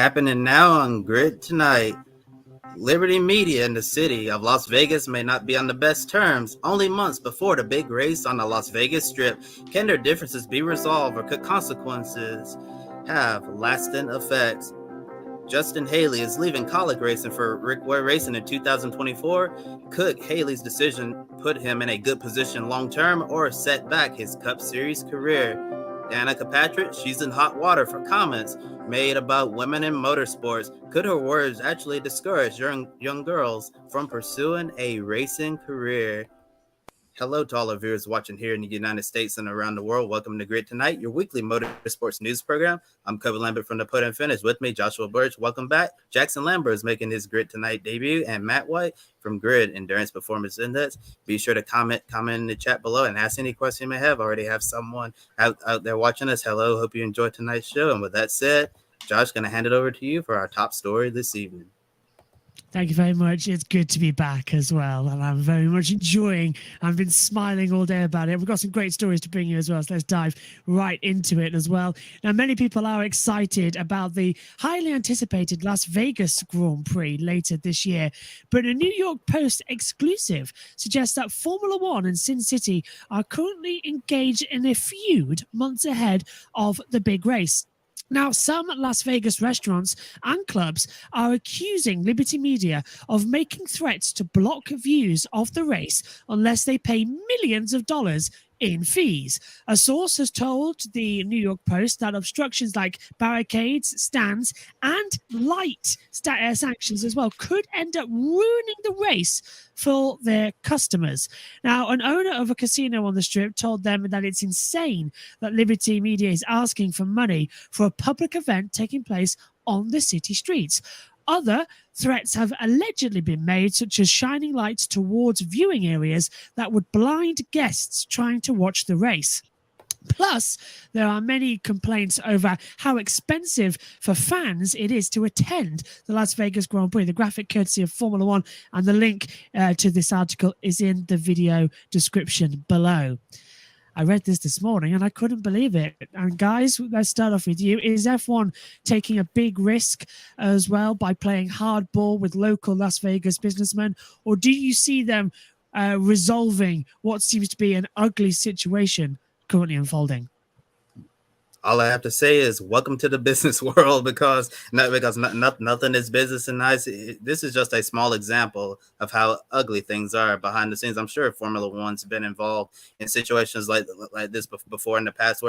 Happening now on Grid Tonight. Liberty Media in the city of Las Vegas may not be on the best terms. Only months before the big race on the Las Vegas Strip, can their differences be resolved, or could consequences have lasting effects? Justin Haley is leaving Kaulig Racing for Rick Ware Racing in 2024. Could Haley's decision put him in a good position long-term or set back his Cup Series career? Danica Patrick, she's in hot water for comments made about women in motorsports. Could her words actually discourage young girls from pursuing a racing career? Hello to all our viewers watching here in the United States and around the world. Welcome to Grid Tonight, your weekly motorsports news program. I'm Kevin Lambert from the Put and Finish. With me, Joshua Birch. Welcome back. Jackson Lambert is making his Grid Tonight debut, and Matt White from Grid Endurance Performance Index. Be sure to comment in the chat below and ask any question you may have. I already have someone out there watching us. Hello, hope you enjoyed tonight's show. And with that said, Josh, going to hand it over to you for our top story this evening. Thank you very much. It's good to be back as well, and I'm very much enjoying. I've been smiling all day about it. We've got some great stories to bring you as well, so let's dive right into it as well. Now, many people are excited about the highly anticipated Las Vegas Grand Prix later this year, but a New York Post exclusive suggests that Formula One and Sin City are currently engaged in a feud months ahead of the big race. Now, some Las Vegas restaurants and clubs are accusing Liberty Media of making threats to block views of the race unless they pay millions of dollars in fees. A source has told the New York Post that obstructions like barricades, stands, and light sanctions as well could end up ruining the race for their customers. Now, an owner of a casino on the Strip told them that it's insane that Liberty Media is asking for money for a public event taking place on the city streets. Other threats have allegedly been made, such as shining lights towards viewing areas that would blind guests trying to watch the race. Plus, there are many complaints over how expensive for fans it is to attend the Las Vegas Grand Prix. The graphic courtesy of Formula One, and the link to this article is in the video description below. I read this morning and I couldn't believe it. And guys, let's start off with you. Is F1 taking a big risk as well by playing hardball with local Las Vegas businessmen? Or do you see them resolving what seems to be an ugly situation currently unfolding? All I have to say is welcome to the business world, because nothing is business and nice. This is just a small example of how ugly things are behind the scenes. I'm sure Formula One's been involved in situations like this before in the past,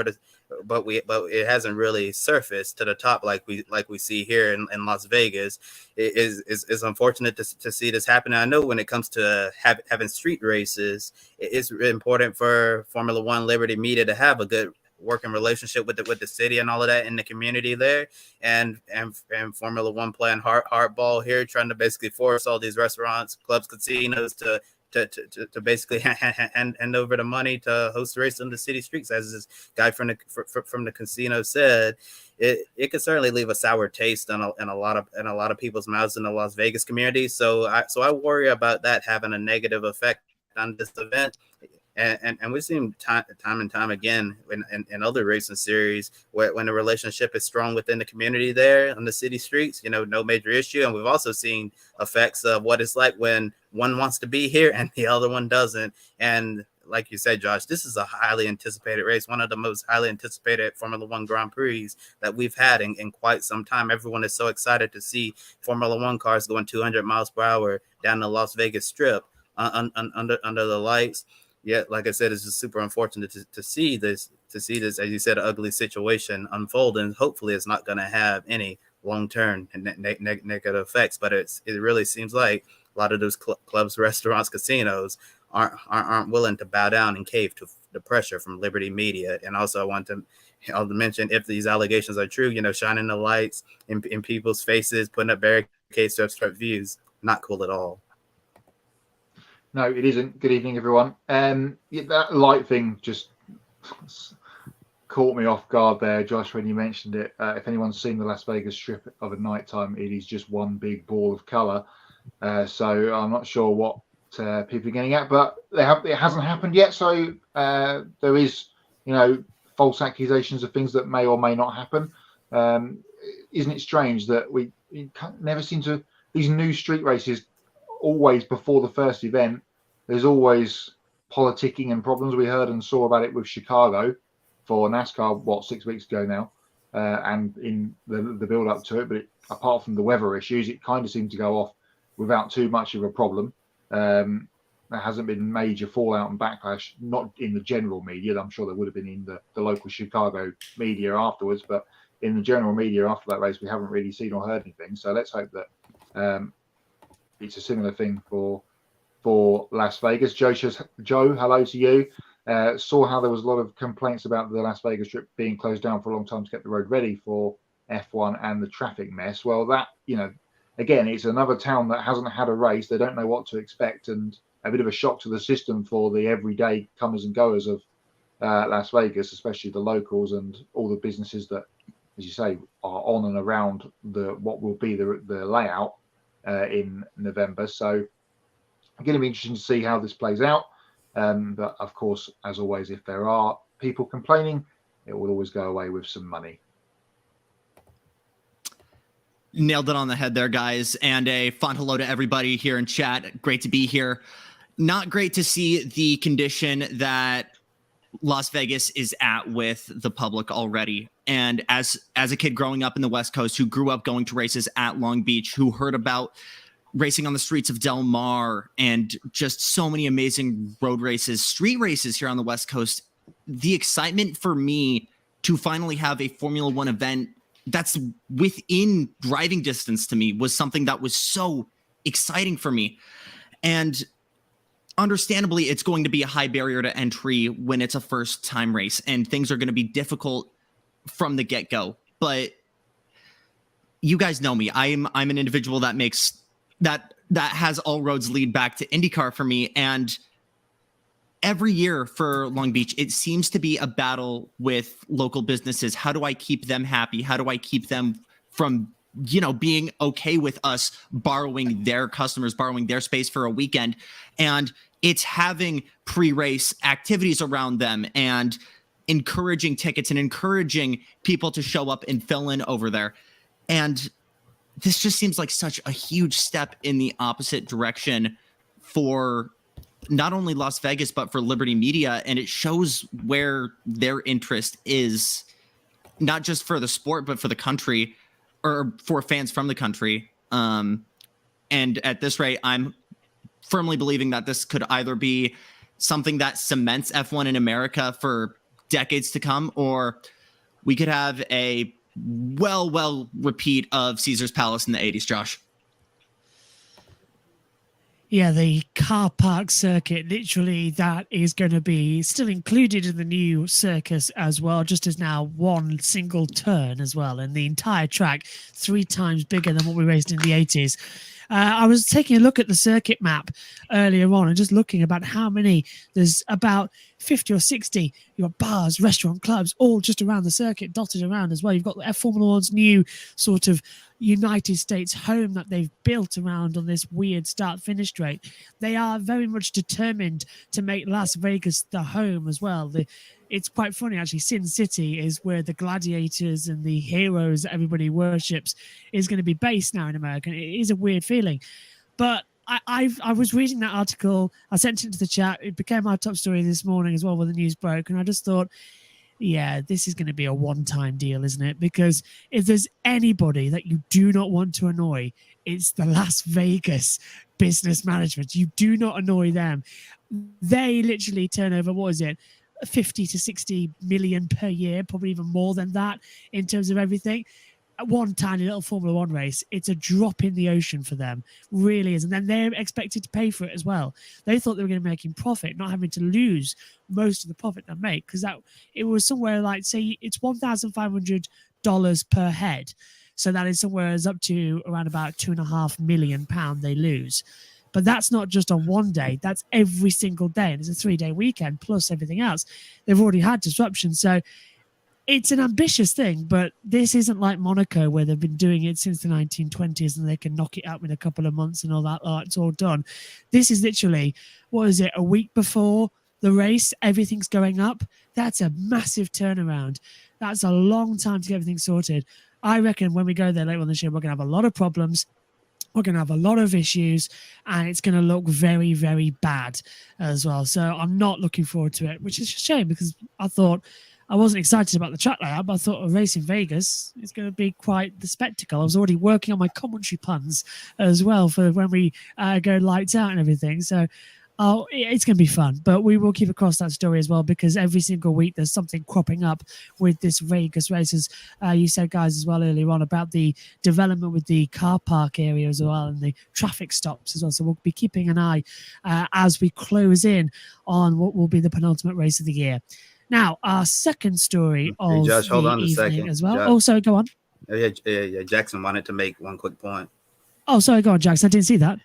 but it hasn't really surfaced to the top like we see here in Las Vegas. It is unfortunate to see this happen. I know when it comes to having street races, it's important for Formula One, Liberty Media to have a good working relationship with the city and all of that in the community there, and Formula One playing hardball here, trying to basically force all these restaurants, clubs, casinos to basically hand over the money to host the race on the city streets. As this guy from the casino said, it could certainly leave a sour taste in a lot of people's mouths in the Las Vegas community. So I worry about that having a negative effect on this event. And we've seen time and time again in other racing series when the relationship is strong within the community there on the city streets, no major issue. And we've also seen effects of what it's like when one wants to be here and the other one doesn't. And like you said, Josh, this is a highly anticipated race, one of the most highly anticipated Formula One Grand Prix that we've had in quite some time. Everyone is so excited to see Formula One cars going 200 miles per hour down the Las Vegas Strip under the lights. Yeah, like I said, it's just super unfortunate to see this, as you said, an ugly situation unfold, and hopefully it's not going to have any long-term negative effects. But it really seems like a lot of those clubs, restaurants, casinos aren't willing to bow down and cave to the pressure from Liberty Media. And also I want to mention, if these allegations are true, shining the lights in people's faces, putting up barricades to obstruct views, not cool at all. No, it isn't. Good evening, everyone. That light thing just caught me off guard there, Josh, when you mentioned it. If anyone's seen the Las Vegas Strip of a nighttime, it is just one big ball of colour. So I'm not sure what people are getting at, but it hasn't happened yet. So there is, false accusations of things that may or may not happen. isn't it strange that we never seem to, these new street races, always before the first event, there's always politicking and problems. We heard and saw about it with Chicago for NASCAR, 6 weeks ago now, and in the build up to it. But apart from the weather issues, it kind of seemed to go off without too much of a problem. There hasn't been major fallout and backlash, not in the general media. I'm sure there would have been in the local Chicago media afterwards, but in the general media after that race, we haven't really seen or heard anything. So let's hope that it's a similar thing for Las Vegas. Joe, hello to you. Saw how there was a lot of complaints about the Las Vegas Strip being closed down for a long time to get the road ready for F1 and the traffic mess. Well, that, again, it's another town that hasn't had a race. They don't know what to expect, and a bit of a shock to the system for the everyday comers and goers of Las Vegas, especially the locals and all the businesses that, as you say, are on and around what will be the layout in November. So going to be interesting to see how this plays out. But of course, as always, if there are people complaining, it will always go away with some money. Nailed it on the head there, guys. And a fun hello to everybody here in chat. Great to be here. Not great to see the condition that Las Vegas is at with the public already. And as a kid growing up in the West Coast who grew up going to races at Long Beach, who heard about racing on the streets of Del Mar and just so many amazing road races, street races here on the West Coast, the excitement for me to finally have a Formula One event that's within driving distance to me was something that was so exciting for me. And understandably, it's going to be a high barrier to entry when it's a first time race and things are going to be difficult from the get-go. But you guys know me. I'm an individual that makes that has all roads lead back to IndyCar for me. And every year for Long Beach, it seems to be a battle with local businesses. How do I keep them happy? How do I keep them from, being okay with us borrowing their customers, borrowing their space for a weekend? And it's having pre-race activities around them and encouraging tickets and encouraging people to show up and fill in over there. And this just seems like such a huge step in the opposite direction for not only Las Vegas, but for Liberty Media. And it shows where their interest is, not just for the sport, but for the country or for fans from the country. And at this rate, I'm firmly believing that this could either be something that cements F1 in America for decades to come, or we could have a well repeat of Caesar's Palace in the 80s, Josh. Yeah, the car park circuit, literally, that is going to be still included in the new circus as well, just as now one single turn as well. And the entire track 3 times bigger than what we raced in the 80s. I was taking a look at the circuit map earlier on and just looking about how many, there's about 50 or 60, you've got bars, restaurant, clubs, all just around the circuit, dotted around as well. You've got Formula One's new sort of United States home that they've built around on this weird start-finish straight. They are very much determined to make Las Vegas the home as well. It's quite funny, actually. Sin City is where the gladiators and the heroes that everybody worships is going to be based now in America. It is a weird feeling. But I was reading that article. I sent it to the chat. It became our top story this morning as well when the news broke. And I just thought, yeah, this is going to be a one-time deal, isn't it? Because if there's anybody that you do not want to annoy, it's the Las Vegas business management. You do not annoy them. They literally turn over, what is it, 50 to 60 million per year, probably even more than that in terms of everything. One tiny little Formula One race, it's a drop in the ocean for them, really is. And then they're expected to pay for it as well. They thought they were going to be making profit, not having to lose most of the profit they make, because it was somewhere like, say, it's $1,500 per head. So that is somewhere up to around about £2.5 million they lose. But that's not just on one day. That's every single day. And it's a 3-day weekend plus everything else. They've already had disruption. So it's an ambitious thing, but this isn't like Monaco where they've been doing it since the 1920s and they can knock it out in a couple of months and all that. Oh, it's all done. This is literally, what is it, a week before the race? Everything's going up. That's a massive turnaround. That's a long time to get everything sorted. I reckon when we go there later on this year, we're going to have a lot of problems. We're going to have a lot of issues, and it's going to look very, very bad as well. So I'm not looking forward to it, which is a shame because I thought I wasn't excited about the track layout, but I thought a race in Vegas is going to be quite the spectacle. I was already working on my commentary puns as well for when we go lights out and everything. So it's going to be fun, but we will keep across that story as well because every single week there's something cropping up with this Vegas races. You said, guys, as well earlier on about the development with the car park area as well and the traffic stops as well. So we'll be keeping an eye as we close in on what will be the penultimate race of the year. Now, our second story of Josh, hold the on a evening second. as well. Josh. Oh, sorry, go on. Yeah. Jackson wanted to make one quick point. Oh, sorry, go on, Jackson. I didn't see that.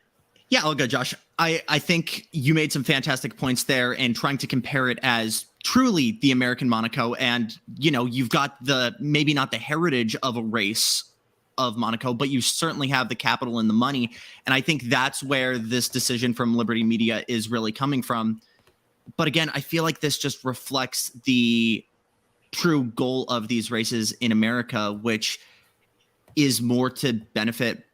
Yeah, I'll go, Josh. I think you made some fantastic points there and trying to compare it as truly the American Monaco. And, you've got maybe not the heritage of a race of Monaco, but you certainly have the capital and the money. And I think that's where this decision from Liberty Media is really coming from. But again, I feel like this just reflects the true goal of these races in America, which is more to benefit.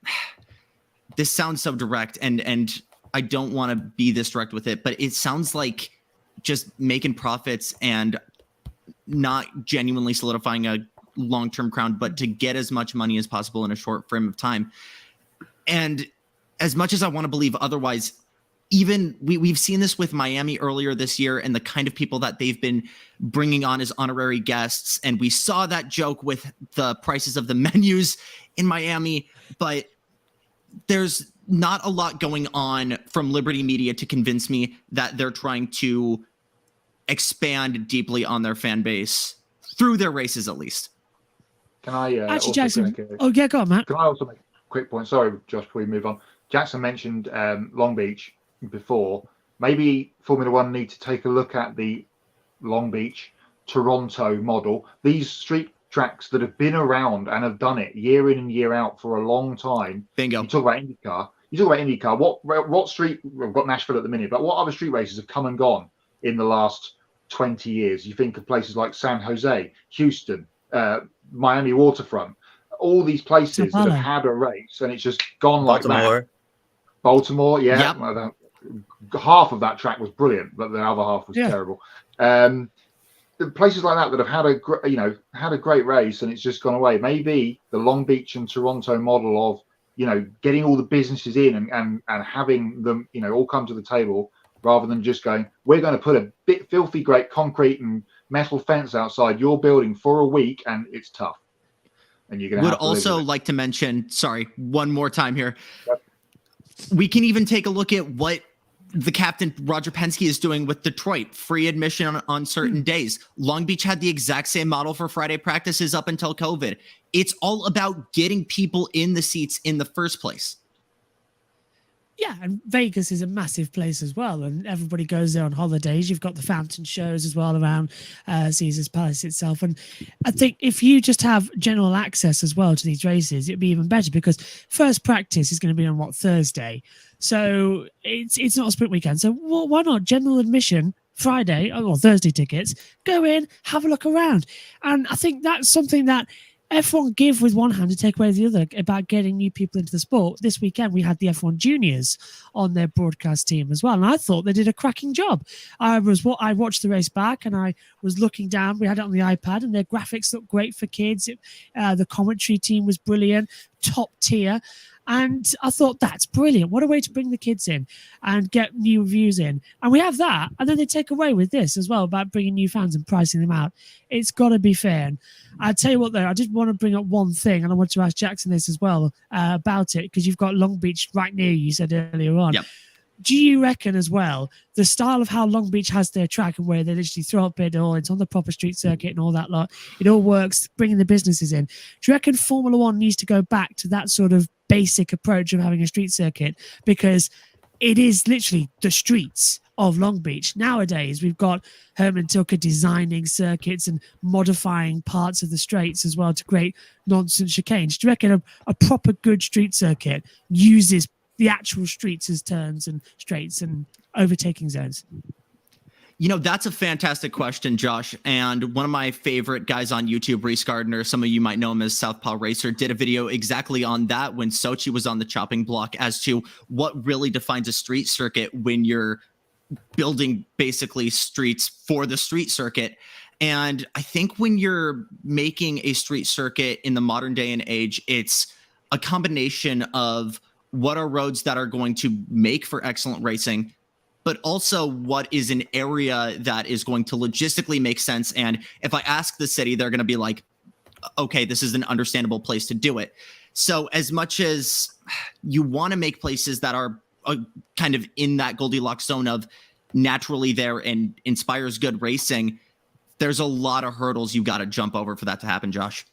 This sounds so direct, and I don't want to be this direct with it, but it sounds like just making profits and not genuinely solidifying a long-term crown, but to get as much money as possible in a short frame of time. And as much as I want to believe otherwise, even we've seen this with Miami earlier this year and the kind of people that they've been bringing on as honorary guests. And we saw that joke with the prices of the menus in Miami, but there's not a lot going on from Liberty Media to convince me that they're trying to expand deeply on their fan base through their races, at least. Can I actually, Jackson? Oh, yeah, go on, Matt. Can I also make a quick point? Sorry, Josh, before we move on. Jackson mentioned Long Beach before. Maybe Formula One need to take a look at the Long Beach, Toronto model. These street tracks that have been around and have done it year in and year out for a long time. Bingo. You talk about IndyCar. What street? We've got Nashville at the minute, but what other street races have come and gone in the last 20 years? You think of places like San Jose, Houston, Miami Waterfront, all these places that have had a race and it's just gone like that. Baltimore, yeah. Yep. Half of that track was brilliant, but the other half was terrible. Places like that have had a great race and it's just gone away. Maybe the Long Beach and Toronto model of getting all the businesses in and having them all come to the table rather than just going, we're going to put a bit filthy great concrete and metal fence outside your building for a week and it's tough. And you're going to also like to mention, sorry, one more time here. Yep. We can even take a look at what the captain Roger Penske is doing with Detroit, free admission on certain days. Long Beach had the exact same model for Friday practices up until COVID. It's all about getting people in the seats in the first place. Yeah, and Vegas is a massive place as well, and everybody goes there on holidays. You've got the fountain shows as well around Caesar's Palace itself. And I think if you just have general access as well to these races, it'd be even better because first practice is going to be on, Thursday? So it's not a sprint weekend. So why not general admission Friday or Thursday tickets, go in, have a look around. And I think that's something that F1 give with one hand and take away with the other about getting new people into the sport. This weekend, we had the F1 juniors on their broadcast team as well. And I thought they did a cracking job. I watched the race back and I was looking down. We had it on the iPad and their graphics looked great for kids. The commentary team was brilliant, top tier. And I thought, that's brilliant. What a way to bring the kids in and get new reviews in. And we have that. And then they take away with this as well about bringing new fans and pricing them out. It's got to be fair. And I'll tell you what, though, I did want to bring up one thing, and I want to ask Jackson this as well about it, because you've got Long Beach right near you said earlier on. Yep. Do you reckon as well, the style of how Long Beach has their track and where they literally throw up it all, it's on the proper street circuit and all that lot, it all works, bringing the businesses in. Do you reckon Formula One needs to go back to that sort of basic approach of having a street circuit? Because it is literally the streets of Long Beach. Nowadays, we've got Herman Tilke designing circuits and modifying parts of the straights as well to create nonsense chicanes. Do you reckon a proper good street circuit uses the actual streets as turns and straights and overtaking zones? You know, that's a fantastic question, Josh. And one of my favorite guys on YouTube, Reese Gardner, some of you might know him as Southpaw Racer, did a video exactly on that when Sochi was on the chopping block as to what really defines a street circuit when you're building basically streets for the street circuit. And I think when you're making a street circuit in the modern day and age, it's a combination of what are roads that are going to make for excellent racing, but also what is an area that is going to logistically make sense. And if I ask the city, they're going to be like, okay, this is an understandable place to do it. So as much as you want to make places that are kind of in that Goldilocks zone of naturally there and inspires good racing, there's a lot of hurdles you got to jump over for that to happen, Josh.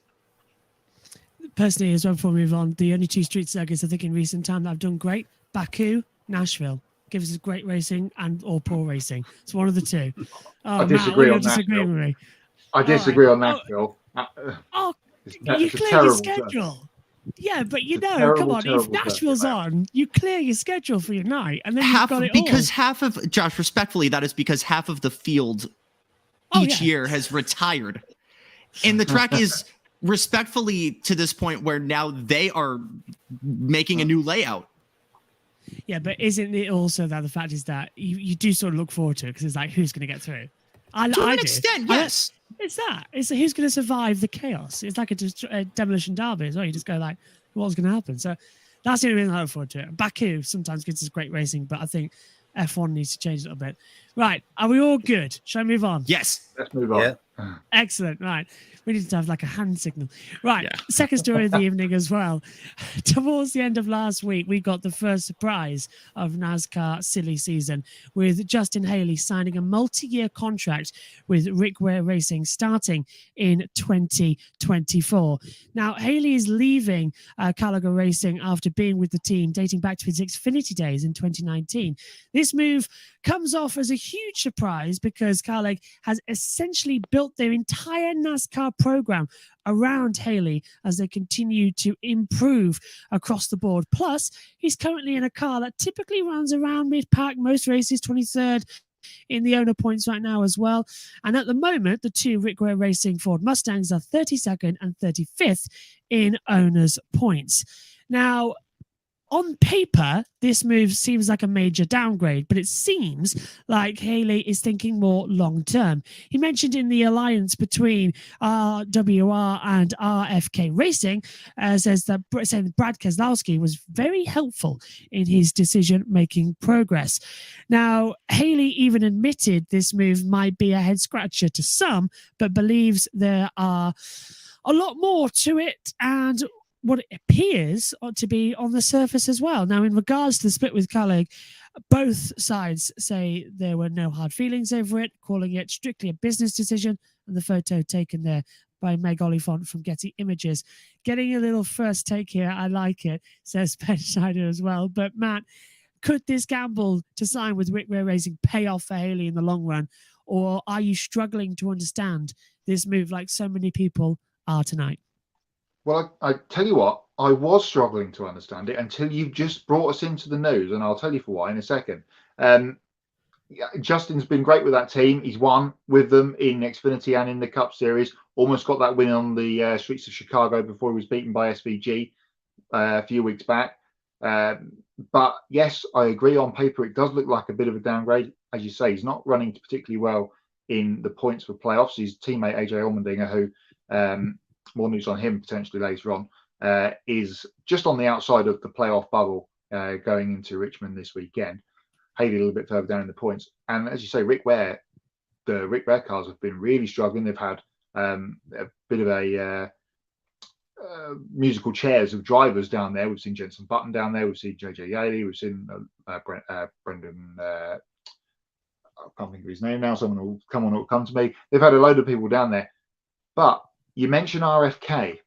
Personally, as well, before we move on, the only two street circuits I think in recent time that have done great, Baku, Nashville. Gives us great racing and or poor racing. It's one of the two. I disagree on Nashville. I disagree on Nashville. You clear your schedule. Yeah, but you know, come on, if Nashville's on, you clear your schedule for your night, and then you've got it because all. Half of, Josh, respectfully, that is because half of the field each year has retired. And the track is respectfully to this point where now they are making a new layout. Yeah, but isn't it also that the fact is that you do sort of look forward to it because it's like, who's going to get through? To an extent, yes. It's that. It's who's going to survive the chaos. It's like a demolition derby as well. You just go like, what's going to happen? So that's the only reason I look forward to it. Baku sometimes gives us great racing, but I think F1 needs to change a little bit. Right. Are we all good? Shall I move on? Yes. Let's move on. Yeah. Excellent. Right. We need to have like a hand signal. Right. Yeah. Second story of the evening as well. Towards the end of last week, we got the first surprise of NASCAR silly season with Justin Haley signing a multi-year contract with Rick Ware Racing starting in 2024. Now, Haley is leaving Kaulig Racing after being with the team dating back to his Xfinity days in 2019. This move comes off as a huge surprise because Kaulig has essentially built their entire NASCAR program around Haley as they continue to improve across the board. Plus, he's currently in a car that typically runs around mid-pack, most races 23rd in the owner points right now as well. And at the moment, the two Rick Ware Racing Ford Mustangs are 32nd and 35th in owners points. Now, on paper, this move seems like a major downgrade, but it seems like Haley is thinking more long-term. He mentioned in the alliance between RWR and RFK Racing, says that Brad Keselowski was very helpful in his decision-making progress. Now, Haley even admitted this move might be a head-scratcher to some, but believes there are a lot more to it and what it appears to be on the surface as well. Now, in regards to the split with Kaulig, both sides say there were no hard feelings over it, calling it strictly a business decision, and the photo taken there by Meg Oliphant from Getty Images. Getting a little first take here, I like it, says Ben Schneider as well. But Matt, could this gamble to sign with Rick Ware Racing pay off for Haley in the long run, or are you struggling to understand this move like so many people are tonight? Well, I tell you what, I was struggling to understand it until you just brought us into the news, and I'll tell you for why in a second. Justin's been great with that team. He's won with them in Xfinity and in the Cup Series. Almost got that win on the streets of Chicago before he was beaten by SVG a few weeks back. But yes, I agree. On paper, it does look like a bit of a downgrade. As you say, he's not running particularly well in the points for playoffs. His teammate AJ Allmendinger, who more news on him potentially later on, is just on the outside of the playoff bubble going into Richmond this weekend. Haley a little bit further down in the points. And as you say, the Rick Ware cars have been really struggling. They've had a bit of a musical chairs of drivers down there. We've seen Jenson Button down there. We've seen JJ Yaley. We've seen Brendan. I can't think of his name now. Someone will come to me. They've had a load of people down there. But you mentioned RFK.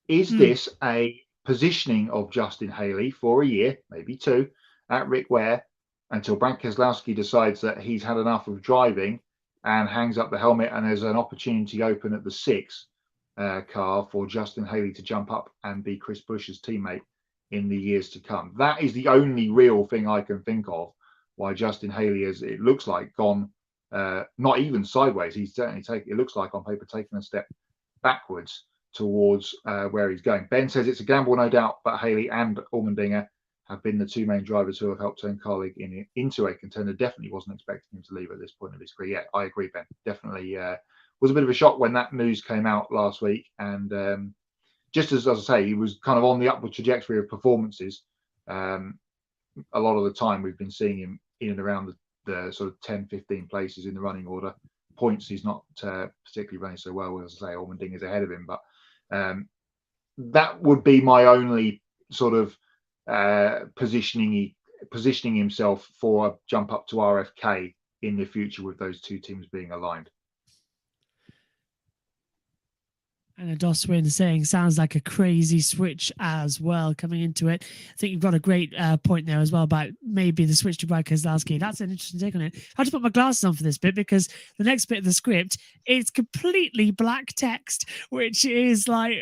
Is this a positioning of Justin Haley for a year, maybe two, at Rick Ware until Brad Keselowski decides that he's had enough of driving and hangs up the helmet, and there's an opportunity open at the 6 car for Justin Haley to jump up and be Chris Busch's teammate in the years to come? That is the only real thing I can think of why Justin Haley has, it looks like, gone not even sideways. He's certainly it looks like on paper taking a step backwards towards where he's going. Ben says it's a gamble, no doubt, but Haley and Allmendinger have been the two main drivers who have helped turn Kaulig into a contender. Definitely wasn't expecting him to leave at this point of his career. Yeah, I agree, Ben. Definitely was a bit of a shock when that news came out last week. And just as I say, he was kind of on the upward trajectory of performances. A lot of the time we've been seeing him in and around the sort of 10, 15 places in the running order. Points he's not particularly running so well. As I say, Allmendinger's ahead of him. But that would be my only sort of positioning himself for a jump up to RFK in the future with those two teams being aligned. And a Doswin saying sounds like a crazy switch as well coming into it. I think you've got a great point there as well about maybe the switch to Brad Keselowski. That's an interesting take on it. I had to put my glasses on for this bit because the next bit of the script is completely black text, which is like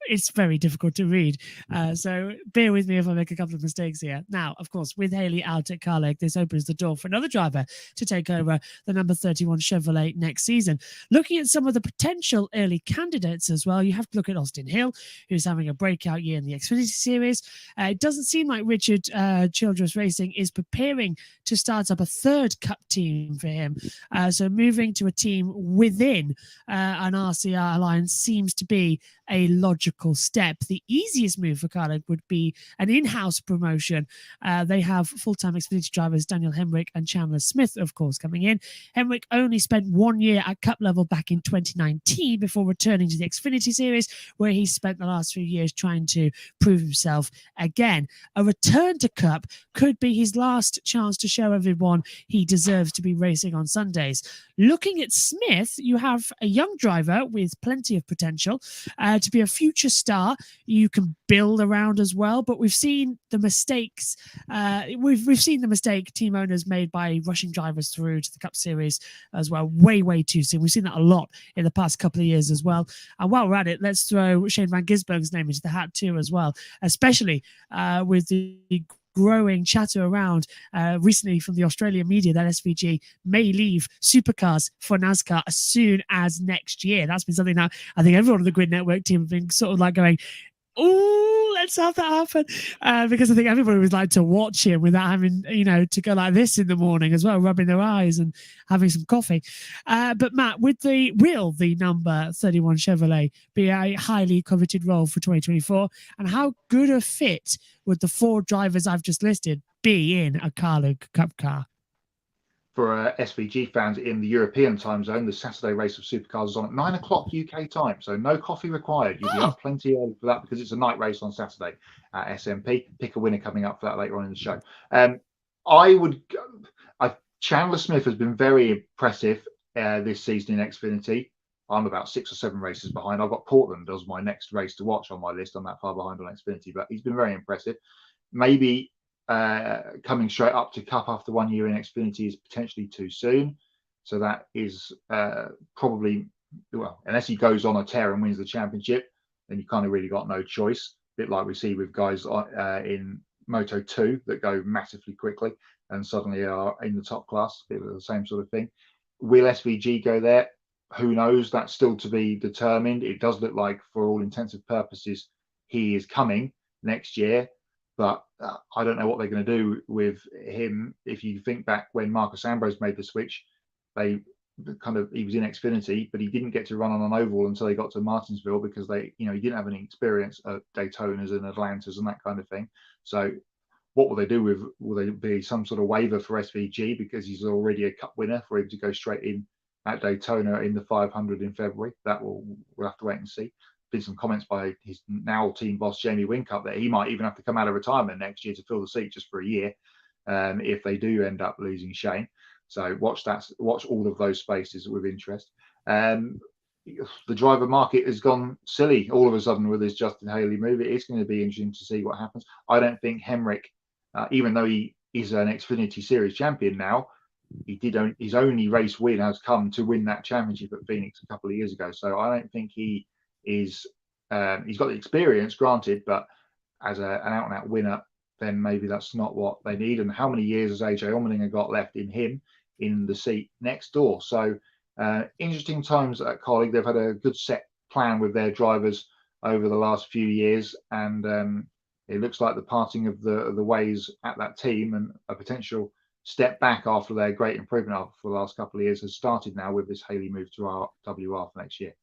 it's very difficult to read. So bear with me if I make a couple of mistakes here. Now, of course, with Haley out at Kaulig, this opens the door for another driver to take over the number 31 Chevrolet next season. Looking at some of the potential early candidates as well, you have to look at Austin Hill, who's having a breakout year in the Xfinity Series. It doesn't seem like Richard Childress Racing is preparing to start up a third Cup team for him. So moving to a team within an RCR alliance seems to be a logical step. The easiest move for Kaulig would be an in-house promotion. They have full-time Xfinity drivers Daniel Hemrick and Chandler Smith, of course, coming in. Hemrick only spent 1 year at Cup level back in 2019 before returning to the Xfinity Series, where he spent the last few years trying to prove himself again. A return to Cup could be his last chance to show everyone he deserves to be racing on Sundays. Looking at Smith, you have a young driver with plenty of potential to be a future star. You can build around as well, but we've seen the mistakes. We've seen the mistake team owners made by rushing drivers through to the Cup Series as well, way too soon. We've seen that a lot in the past couple of years as well. And while we're at it, let's throw Shane Van Gisbergen's name into the hat too as well, especially with the growing chatter around recently from the Australian media that SVG may leave supercars for NASCAR as soon as next year. That's been something that I think everyone on the Grid Network team have been sort of like going, oh, let's have that happen. Because I think everybody would like to watch him without having, to go like this in the morning as well, rubbing their eyes and having some coffee. But Matt, will the number 31 Chevrolet be a highly coveted role for 2024? And how good a fit would the four drivers I've just listed be in a Kaulig Cup car? For SVG fans in the European time zone, the Saturday race of supercars is on at 9 o'clock UK time, so no coffee required. You'll be up plenty early for that because it's a night race on Saturday at SMP. Pick a winner coming up for that later on in the show. Chandler Smith has been very impressive this season in Xfinity. I'm about 6 or 7 races behind. I've got Portland as my next race to watch on my list. I'm that far behind on Xfinity, but he's been very impressive. Maybe coming straight up to Cup after 1 year in Xfinity is potentially too soon. So that is probably, well, unless he goes on a tear and wins the championship, then you kind of really got no choice. A bit like we see with guys in Moto 2 that go massively quickly and suddenly are in the top class. It was the same sort of thing. Will SVG go there? Who knows? That's still to be determined. It does look like, for all intensive purposes, he is coming next year. But I don't know what they're going to do with him. If you think back when Marcus Ambrose made the switch, he was in Xfinity, but he didn't get to run on an oval until they got to Martinsville because he didn't have any experience at Daytonas and Atlantas and that kind of thing. So what will they do with? Will there be some sort of waiver for SVG because he's already a Cup winner for him to go straight in at Daytona in the 500 in February? We'll have to wait and see. Been some comments by his now team boss Jamie Whincup that he might even have to come out of retirement next year to fill the seat just for a year if they do end up losing Shane. So watch all of those spaces with interest. The driver market has gone silly all of a sudden with this Justin Haley move. It is going to be interesting to see what happens. I don't think Hemrick, even though he is an Xfinity Series champion now, his only race win has come to win that championship at Phoenix a couple of years ago. So I don't think he is he's got the experience, granted, but as an out-and-out winner, then maybe that's not what they need. And how many years has AJ Allmendinger got left in him in the seat next door. So interesting times at Kaulig. They've had a good set plan with their drivers over the last few years, and it looks like the parting of the ways at that team and a potential step back after their great improvement after the last couple of years has started now with this Haley move to RWR for next year.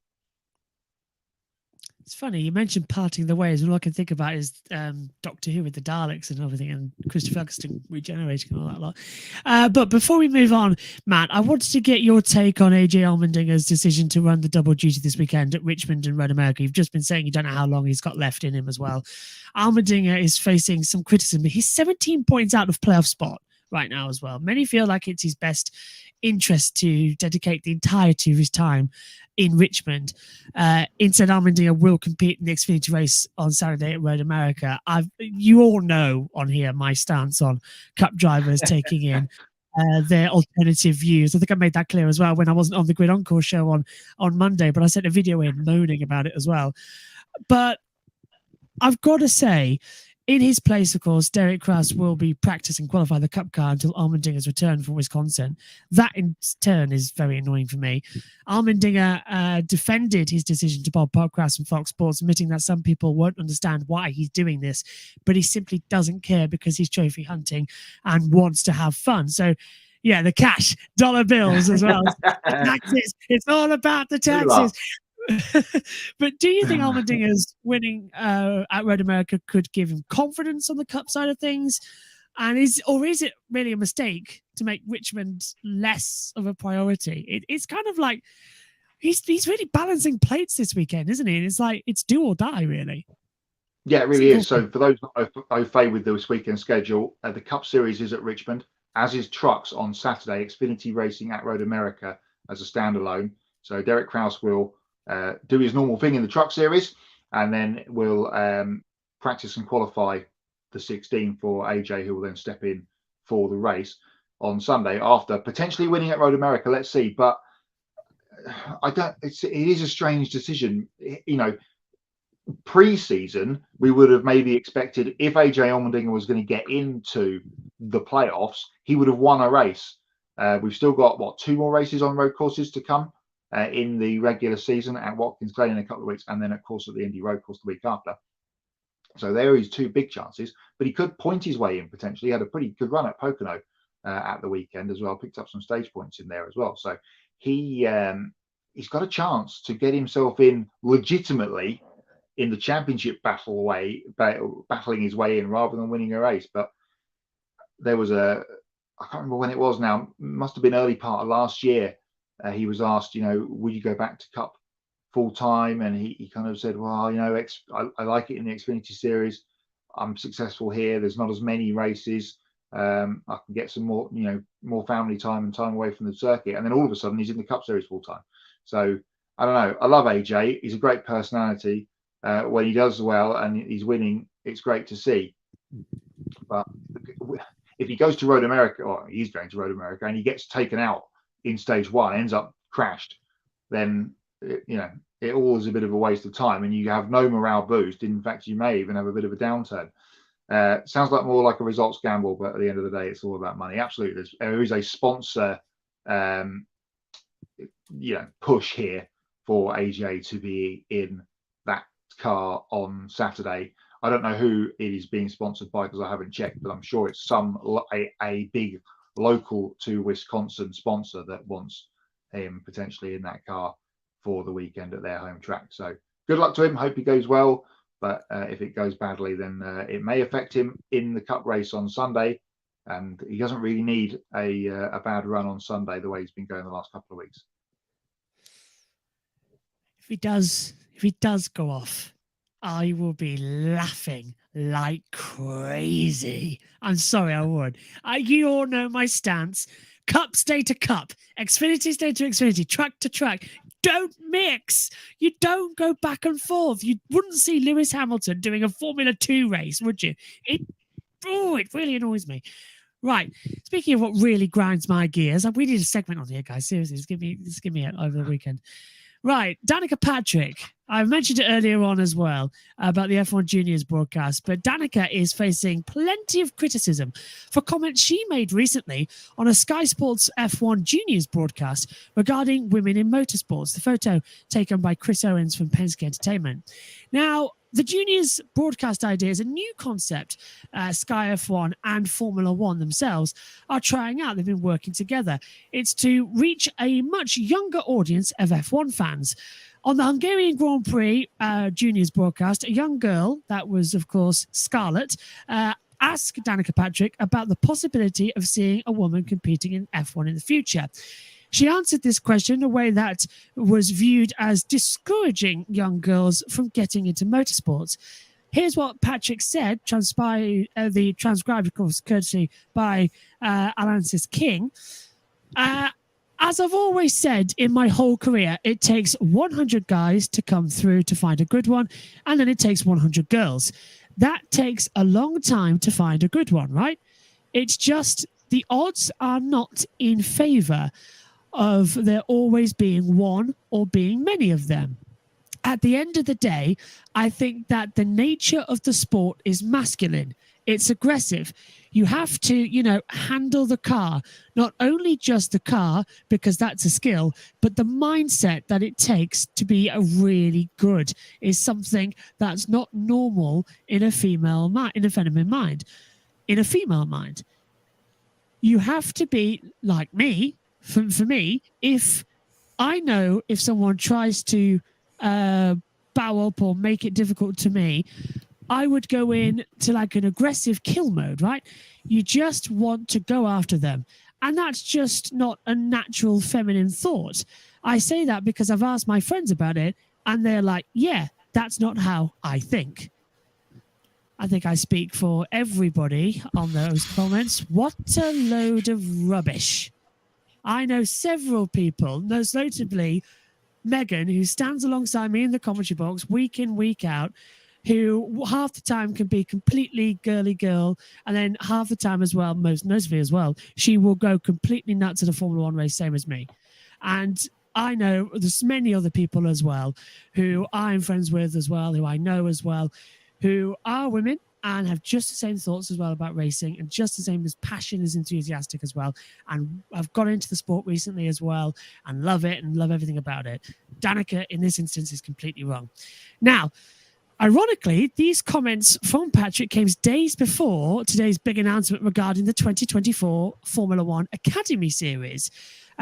It's funny, you mentioned parting the ways, and all I can think about is Doctor Who with the Daleks and everything, and Christopher Eccleston regenerating and all that lot. But before we move on, Matt, I wanted to get your take on AJ Allmendinger's decision to run the double duty this weekend at Richmond and Road America. You've just been saying you don't know how long he's got left in him as well. Allmendinger is facing some criticism. He's 17 points out of playoff spot right now as well. Many feel like it's his best interest to dedicate the entirety of his time in Richmond. Instead, Allmendinger will compete in the Xfinity race on Saturday at Road America. You all know on here my stance on Cup drivers taking in their alternative views. I think I made that clear as well when I wasn't on the Grid Encore show on Monday, but I sent a video in moaning about it as well. But I've got to say, in his place, of course, Derek Kraus will be practicing qualify the Cup car until Allmendinger's return from Wisconsin. That, in turn, is very annoying for me. Allmendinger defended his decision to Bob Kraus from Fox Sports, admitting that some people won't understand why he's doing this, but he simply doesn't care because he's trophy hunting and wants to have fun. So, yeah, the cash, dollar bills as well. The taxes. It's all about the taxes. But do you think Allmendinger's winning at Road America could give him confidence on the Cup side of things? And is it really a mistake to make Richmond less of a priority? It's kind of like he's really balancing plates this weekend, isn't he? And it's like it's do or die, really. Yeah, it really is. So for those not au fait with this weekend schedule, the Cup Series is at Richmond, as is Trucks on Saturday. Xfinity Racing at Road America as a standalone. So Derek Kraus will do his normal thing in the Truck Series, and then we'll practice and qualify the 16 for AJ, who will then step in for the race on Sunday after potentially winning at Road America. Let's see, but it is a strange decision. You know, pre-season we would have maybe expected if AJ Allmendinger was going to get into the playoffs, he would have won a race. We've still got 2 more races on road courses to come. In the regular season at Watkins Glen in a couple of weeks, and then of course at the Indy Road Course the week after. So there is 2 big chances, but he could point his way in potentially. He had a pretty good run at Pocono at the weekend as well, picked up some stage points in there as well. So he's got a chance to get himself in legitimately in the championship battling his way in rather than winning a race. But there was I can't remember when it was now, must have been early part of last year. He was asked, would you go back to Cup full time? And he kind of said, well, I like it in the Xfinity Series. I'm successful here. There's not as many races. I can get some more, more family time and time away from the circuit. And then all of a sudden he's in the Cup Series full time. So I don't know. I love AJ. He's a great personality. When he does well and he's winning, it's great to see. But if he goes to Road America, or he's going to Road America, and he gets taken out in stage 1, ends up crashed, then it all is a bit of a waste of time, and you have no morale boost. In fact, you may even have a bit of a downturn. Sounds like more like a results gamble, but at the end of the day, it's all about money. Absolutely, there is a sponsor, push here for AJ to be in that car on Saturday. I don't know who it is being sponsored by because I haven't checked, but I'm sure it's a big local to Wisconsin sponsor that wants him potentially in that car for the weekend at their home track. So good luck to him. Hope he goes well. But if it goes badly, then it may affect him in the Cup race on Sunday. And he doesn't really need a bad run on Sunday the way he's been going the last couple of weeks. If he does go off, I will be laughing like crazy. I'm sorry, I would. You all know my stance. Cup stay to Cup, Xfinity stay to Xfinity, track to track. Don't mix. You don't go back and forth. You wouldn't see Lewis Hamilton doing a Formula 2 race, would you? It really annoys me. Right. Speaking of what really grinds my gears, we need a segment on here, guys. Seriously, just give me it over the weekend. Right, Danica Patrick. I mentioned it earlier on as well about the F1 Juniors broadcast, but Danica is facing plenty of criticism for comments she made recently on a Sky Sports F1 Juniors broadcast regarding women in motorsports. The photo taken by Chris Owens from Penske Entertainment. Now, the Juniors broadcast idea is a new concept Sky F1 and Formula One themselves are trying out. They've been working together. It's to reach a much younger audience of F1 fans. On the Hungarian Grand Prix Juniors broadcast, a young girl, that was, of course, Scarlett, asked Danica Patrick about the possibility of seeing a woman competing in F1 in the future. She answered this question in a way that was viewed as discouraging young girls from getting into motorsports. Here's what Patrick said, the transcribed, of course, courtesy by Alansis King. As I've always said in my whole career, it takes 100 guys to come through to find a good one, and then it takes 100 girls. That takes a long time to find a good one, right? It's just the odds are not in favor of there always being one or being many of them. At the end of the day, I think that the nature of the sport is masculine. It's aggressive. You have to, handle the car, not only just the car, because that's a skill, but the mindset that it takes to be a really good is something that's not normal in a feminine mind. In a female mind, you have to be like me. For me, if I know if someone tries to bow up or make it difficult to me, I would go in to like an aggressive kill mode, right? You just want to go after them. And that's just not a natural feminine thought. I say that because I've asked my friends about it, and they're like, yeah, that's not how I think. I think I speak for everybody on those comments. What a load of rubbish. I know several people, most notably Megan, who stands alongside me in the commentary box week in, week out, who half the time can be completely girly girl, and then half the time as well, most notably as well, she will go completely nuts at a Formula One race, same as me. And I know there's many other people as well who I'm friends with as well, who I know as well, who are women and have just the same thoughts as well about racing and just the same as passion as enthusiastic as well. And I've got into the sport recently as well and love it and love everything about it. Danica, in this instance, is completely wrong. Now, ironically, these comments from Patrick came days before today's big announcement regarding the 2024 Formula One Academy Series.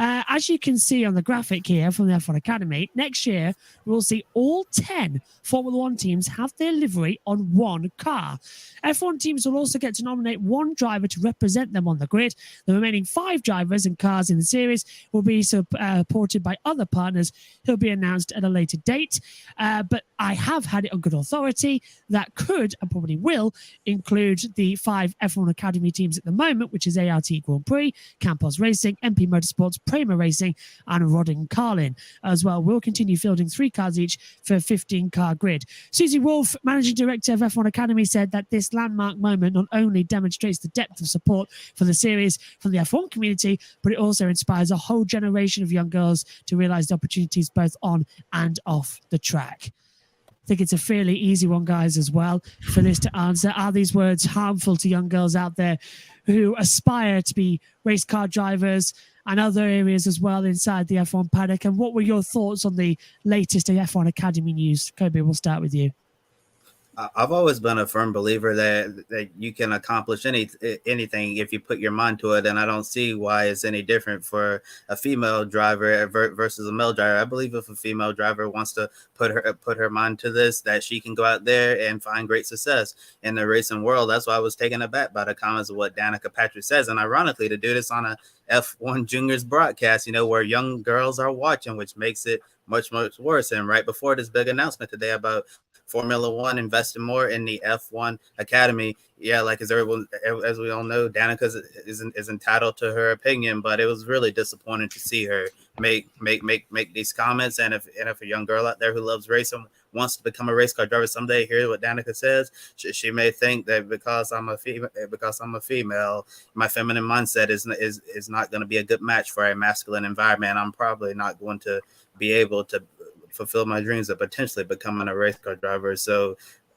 As you can see on the graphic here from the F1 Academy, next year we'll see all 10 Formula One teams have their livery on one car. F1 teams will also get to nominate one driver to represent them on the grid. The remaining 5 drivers and cars in the series will be supported by other partners who will be announced at a later date. But I have had it on good authority that could and probably will include the 5 F1 Academy teams at the moment, which is ART Grand Prix, Campos Racing, MP Motorsports, Prema Racing, and Rodden Carlin as well. We'll continue fielding 3 cars each for a 15-car grid. Susie Wolf, Managing Director of F1 Academy, said that this landmark moment not only demonstrates the depth of support for the series from the F1 community, but it also inspires a whole generation of young girls to realize the opportunities both on and off the track. I think it's a fairly easy one, guys, as well, for this to answer. Are these words harmful to young girls out there who aspire to be race car drivers and other areas as well inside the F1 paddock? And what were your thoughts on the latest F1 Academy news? Kobe, we'll start with you. I've always been a firm believer that you can accomplish anything if you put your mind to it, and I don't see why it's any different for a female driver versus a male driver. I believe if a female driver wants to put her mind to this, that she can go out there and find great success in the racing world. That's why I was taken aback by the comments of what Danica Patrick says, and ironically, to do this on a F1 Juniors broadcast, where young girls are watching, which makes it much, much worse. And right before this big announcement today about Formula One investing more in the F1 Academy. Yeah, like as we all know, Danica is entitled to her opinion, but it was really disappointing to see her make these comments. And if a young girl out there who loves racing wants to become a race car driver someday, hear what Danica says, she may think that because I'm a female, my feminine mindset is not going to be a good match for a masculine environment. I'm probably not going to be able to fulfill my dreams of potentially becoming a race car driver. So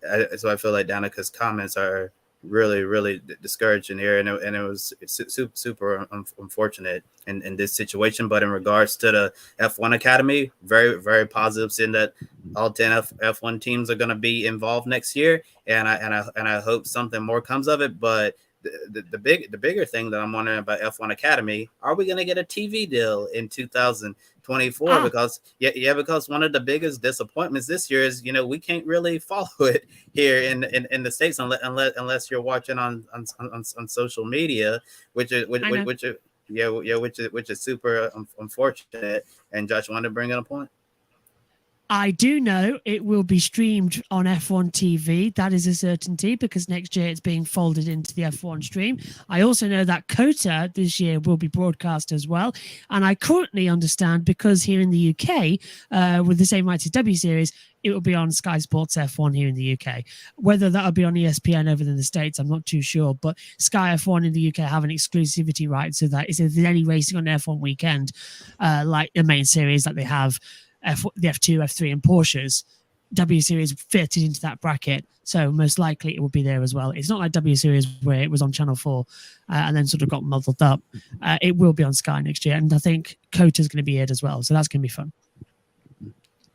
I feel like Danica's comments are really discouraging here, and it was super unfortunate in this situation. But in regards to the F1 Academy, very positive, seeing that all 10 F1 teams are going to be involved next year, and I hope something more comes of it. But the bigger thing that I'm wondering about F1 Academy, are we going to get a TV deal in 2024? Because one of the biggest disappointments this year is, we can't really follow it here in the States unless you're watching on social media, which is super unfortunate. And Josh, wanted to bring in a point? I do know it will be streamed on F1 TV. That is a certainty, because next year it's being folded into the F1 stream. I also know that COTA this year will be broadcast as well. And I currently understand, because here in the UK, with the same rights as W Series, it will be on Sky Sports F1 here in the UK. Whether that'll be on ESPN over in the States, I'm not too sure. But Sky F1 in the UK have an exclusivity right, so that if there's any racing on F1 weekend, like the main series that they have, the F2, F3 and Porsches, W Series fitted into that bracket. So most likely it will be there as well. It's not like W Series where it was on Channel 4 and then sort of got muddled up. It will be on Sky next year. And I think COTA is going to be it as well. So that's going to be fun.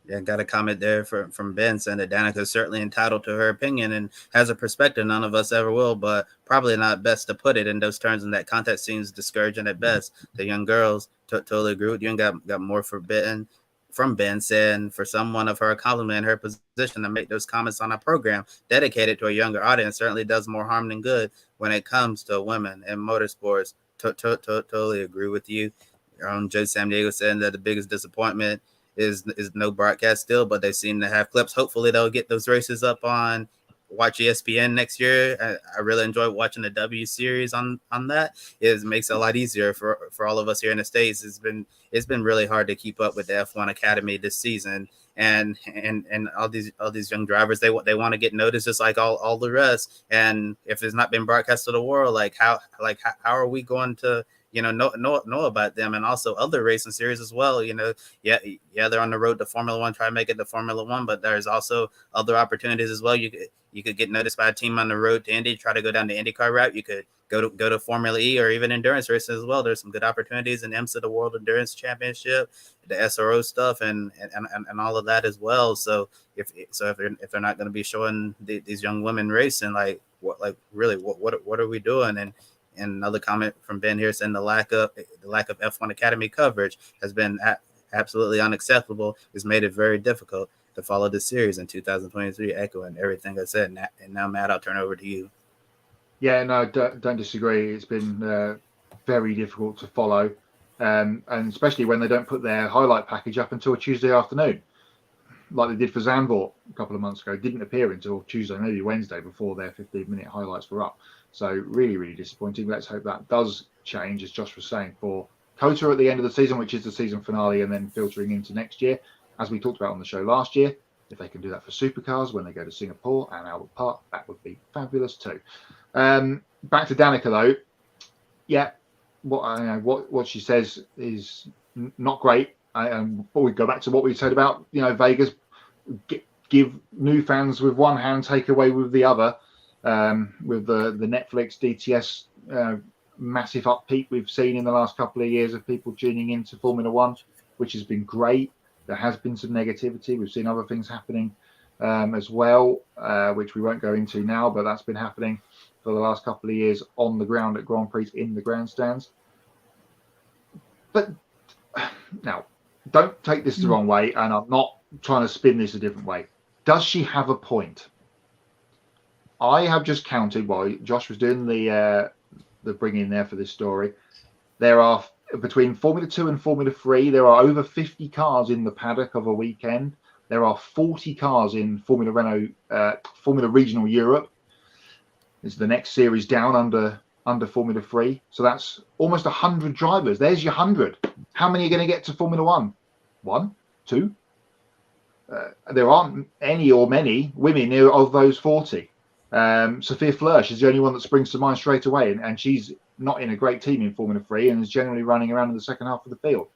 Yeah, got a comment there from Ben saying that Danica is certainly entitled to her opinion and has a perspective none of us ever will, but probably not best to put it in those terms. In that context seems discouraging at best. The young girls totally agree with you, and got more forbidden from Ben saying, for someone of her accomplishment and her position to make those comments on a program dedicated to a younger audience certainly does more harm than good when it comes to women in motorsports. Totally agree with you. Joe San Diego saying that the biggest disappointment is no broadcast still, but they seem to have clips. Hopefully they'll get those races up on Watch ESPN next year. I really enjoyed watching the W Series on that. It makes it a lot easier for all of us here in the States. It's been really hard to keep up with the F1 Academy this season, and all these young drivers, they want to get noticed just like all the rest. And if it's not been broadcast to the world, how are we going to know about them? And also other racing series as well. They're on the road to Formula One, try to make it to Formula One, but there's also other opportunities as well. You could get noticed by a team on the road to Indy, try to go down the IndyCar route. You could go to Formula E or even endurance races as well. There's some good opportunities in IMSA, the World Endurance Championship, the SRO stuff, and all of that as well. So if they're not going to be showing these young women racing, what are we doing? And another comment from Ben here saying the lack of F1 Academy coverage has been absolutely unacceptable. It's made it very difficult to follow the series in 2023, echoing everything I said. And now, Matt, I'll turn over to you. Yeah, no, don't disagree. It's been very difficult to follow, and especially when they don't put their highlight package up until Tuesday afternoon, like they did for Zandvoort a couple of months ago. It didn't appear until Tuesday, maybe Wednesday, before their 15-minute highlights were up. So really disappointing. Let's hope that does change, as Josh was saying, for COTA at the end of the season, which is the season finale, and then filtering into next year, as we talked about on the show last year. If they can do that for supercars when they go to Singapore and Albert Park, that would be fabulous too. Back to Danica though. Yeah, what she says is not great. Before we go back to what we said about Vegas, give new fans with one hand, take away with the other. With the Netflix DTS massive uppeak we've seen in the last couple of years of people tuning into Formula One, which has been great. There has been some negativity. We've seen other things happening as well, which we won't go into now, but that's been happening for the last couple of years on the ground at Grand Prix in the grandstands. But now, don't take this the wrong way, and I'm not trying to spin this a different way. Does she have a point? I have just counted while Josh was doing the bringing there for this story. There are, between Formula 2 and Formula 3, there are over 50 cars in the paddock of a weekend. There are 40 cars in Formula Regional Europe. It's the next series down under Formula 3. So that's almost 100 drivers. There's your 100. How many are going to get to Formula 1? 1? 2? There aren't any or many women of those 40. Sophia Flörsch is the only one that springs to mind straight away, and she's not in a great team in Formula 3 and is generally running around in the second half of the field.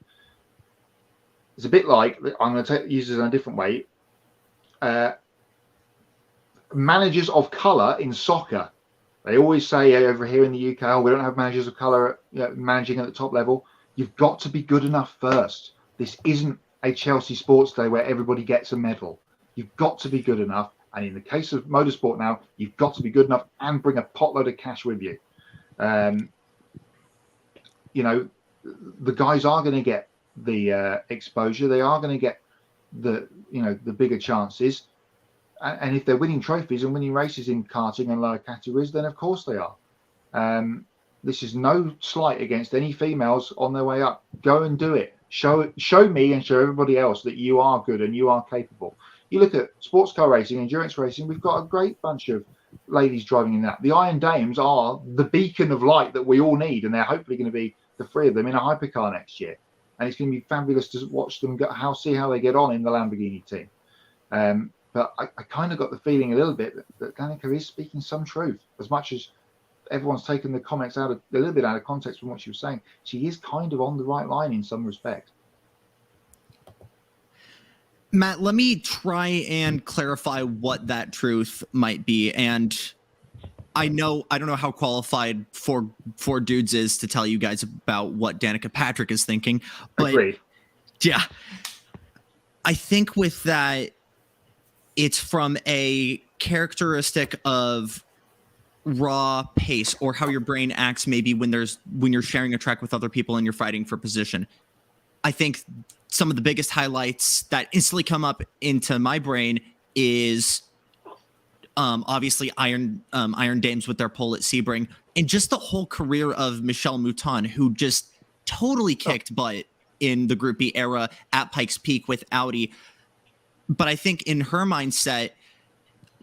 It's a bit like, I'm going to use this in a different way. Managers of colour in soccer. They always say over here in the UK, oh, we don't have managers of colour managing at the top level. You've got to be good enough first. This isn't a Chelsea Sports Day where everybody gets a medal. You've got to be good enough. And in the case of motorsport now, you've got to be good enough and bring a potload of cash with you. You know, the guys are going to get the exposure. They are going to get the bigger chances. And if they're winning trophies and winning races in karting and lower categories, then of course they are. This is no slight against any females on their way up. Go and do it. Show me and show everybody else that you are good and you are capable. You look at sports car racing, endurance racing, we've got a great bunch of ladies driving in that. The Iron Dames are the beacon of light that we all need, and they're hopefully going to be the three of them in a hypercar next year. And it's going to be fabulous to watch them see how they get on in the Lamborghini team. But I kind of got the feeling a little bit that Danica is speaking some truth. As much as everyone's taken the comments a little bit out of context from what she was saying, she is kind of on the right line in some respect. Matt, let me try and clarify what that truth might be. And I don't know how qualified Four Dudes is to tell you guys about what Danica Patrick is thinking. But agreed. Yeah, I think with that, it's from a characteristic of raw pace or how your brain acts maybe when you're sharing a track with other people and you're fighting for position. I think some of the biggest highlights that instantly come up into my brain is obviously Iron Dames with their pole at Sebring, and just the whole career of Michelle Mouton, who just totally kicked butt in the Group B era at Pikes Peak with Audi. But I think in her mindset,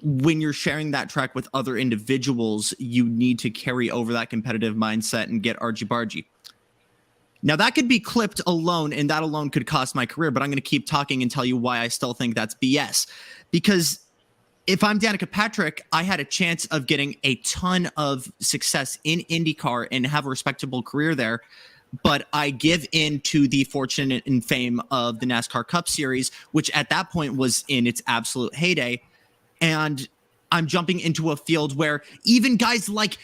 when you're sharing that track with other individuals, you need to carry over that competitive mindset and get argy-bargy. Now, that could be clipped alone, and that alone could cost my career, but I'm going to keep talking and tell you why I still think that's BS. Because if I'm Danica Patrick, I had a chance of getting a ton of success in IndyCar and have a respectable career there, but I give in to the fortune and fame of the NASCAR Cup Series, which at that point was in its absolute heyday. And I'm jumping into a field where even guys like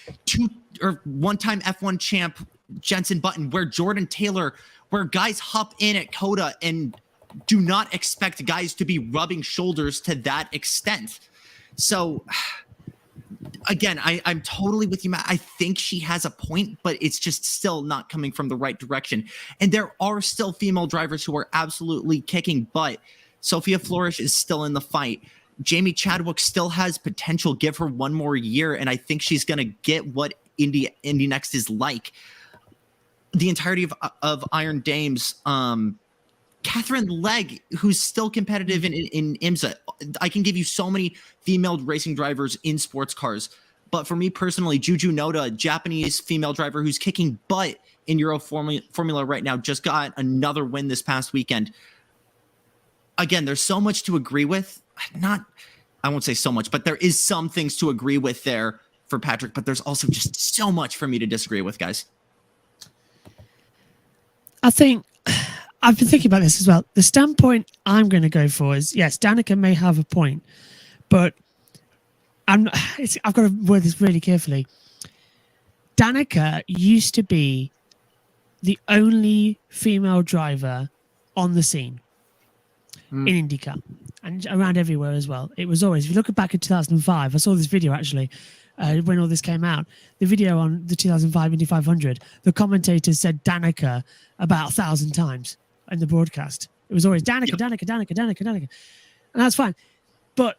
one-time F1 champ Jenson Button, where Jordan Taylor, where guys hop in at COTA and do not expect guys to be rubbing shoulders to that extent. So again, I'm totally with you, Matt. I think she has a point, but it's just still not coming from the right direction. And there are still female drivers who are absolutely kicking butt. Sophia Flores is still in the fight. Jamie Chadwick still has potential. Give her one more year, and I think she's going to get what Indy Next is like. The entirety of Iron Dames, Catherine Legg, who's still competitive in IMSA. I can give you so many female racing drivers in sports cars. But for me personally, Juju Noda, a Japanese female driver who's kicking butt in Euro Formula right now, just got another win this past weekend. Again, there's so much to agree with. I won't say so much, but there is some things to agree with there for Patrick, but there's also just so much for me to disagree with, guys. I think I've been thinking about this as well. The standpoint I'm going to go for is, yes, Danica may have a point, but I've got to word this really carefully. Danica used to be the only female driver on the scene in IndyCar and around everywhere as well. It was always, if you look back at 2005, I saw this video actually when all this came out, the video on the 2005 Indy 500, the commentators said Danica about 1,000 times in the broadcast. It was always Danica, yep. Danica. And that's fine. But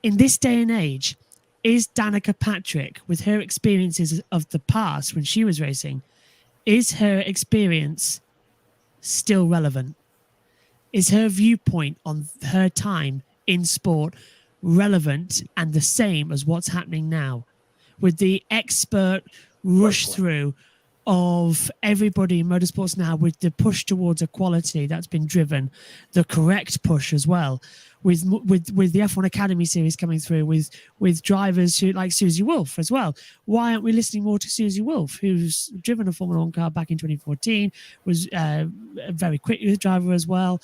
in this day and age, is Danica Patrick, with her experiences of the past when she was racing, is her experience still relevant? Is her viewpoint on her time in sport relevant and the same as what's happening now? With the expert rush through of everybody in motorsports now, with the push towards equality that's been driven, the correct push as well, with the F1 Academy series coming through, with drivers who like Susie Wolff as well. Why aren't we listening more to Susie Wolff, who's driven a Formula 1 car back in 2014, was a very quick driver as well.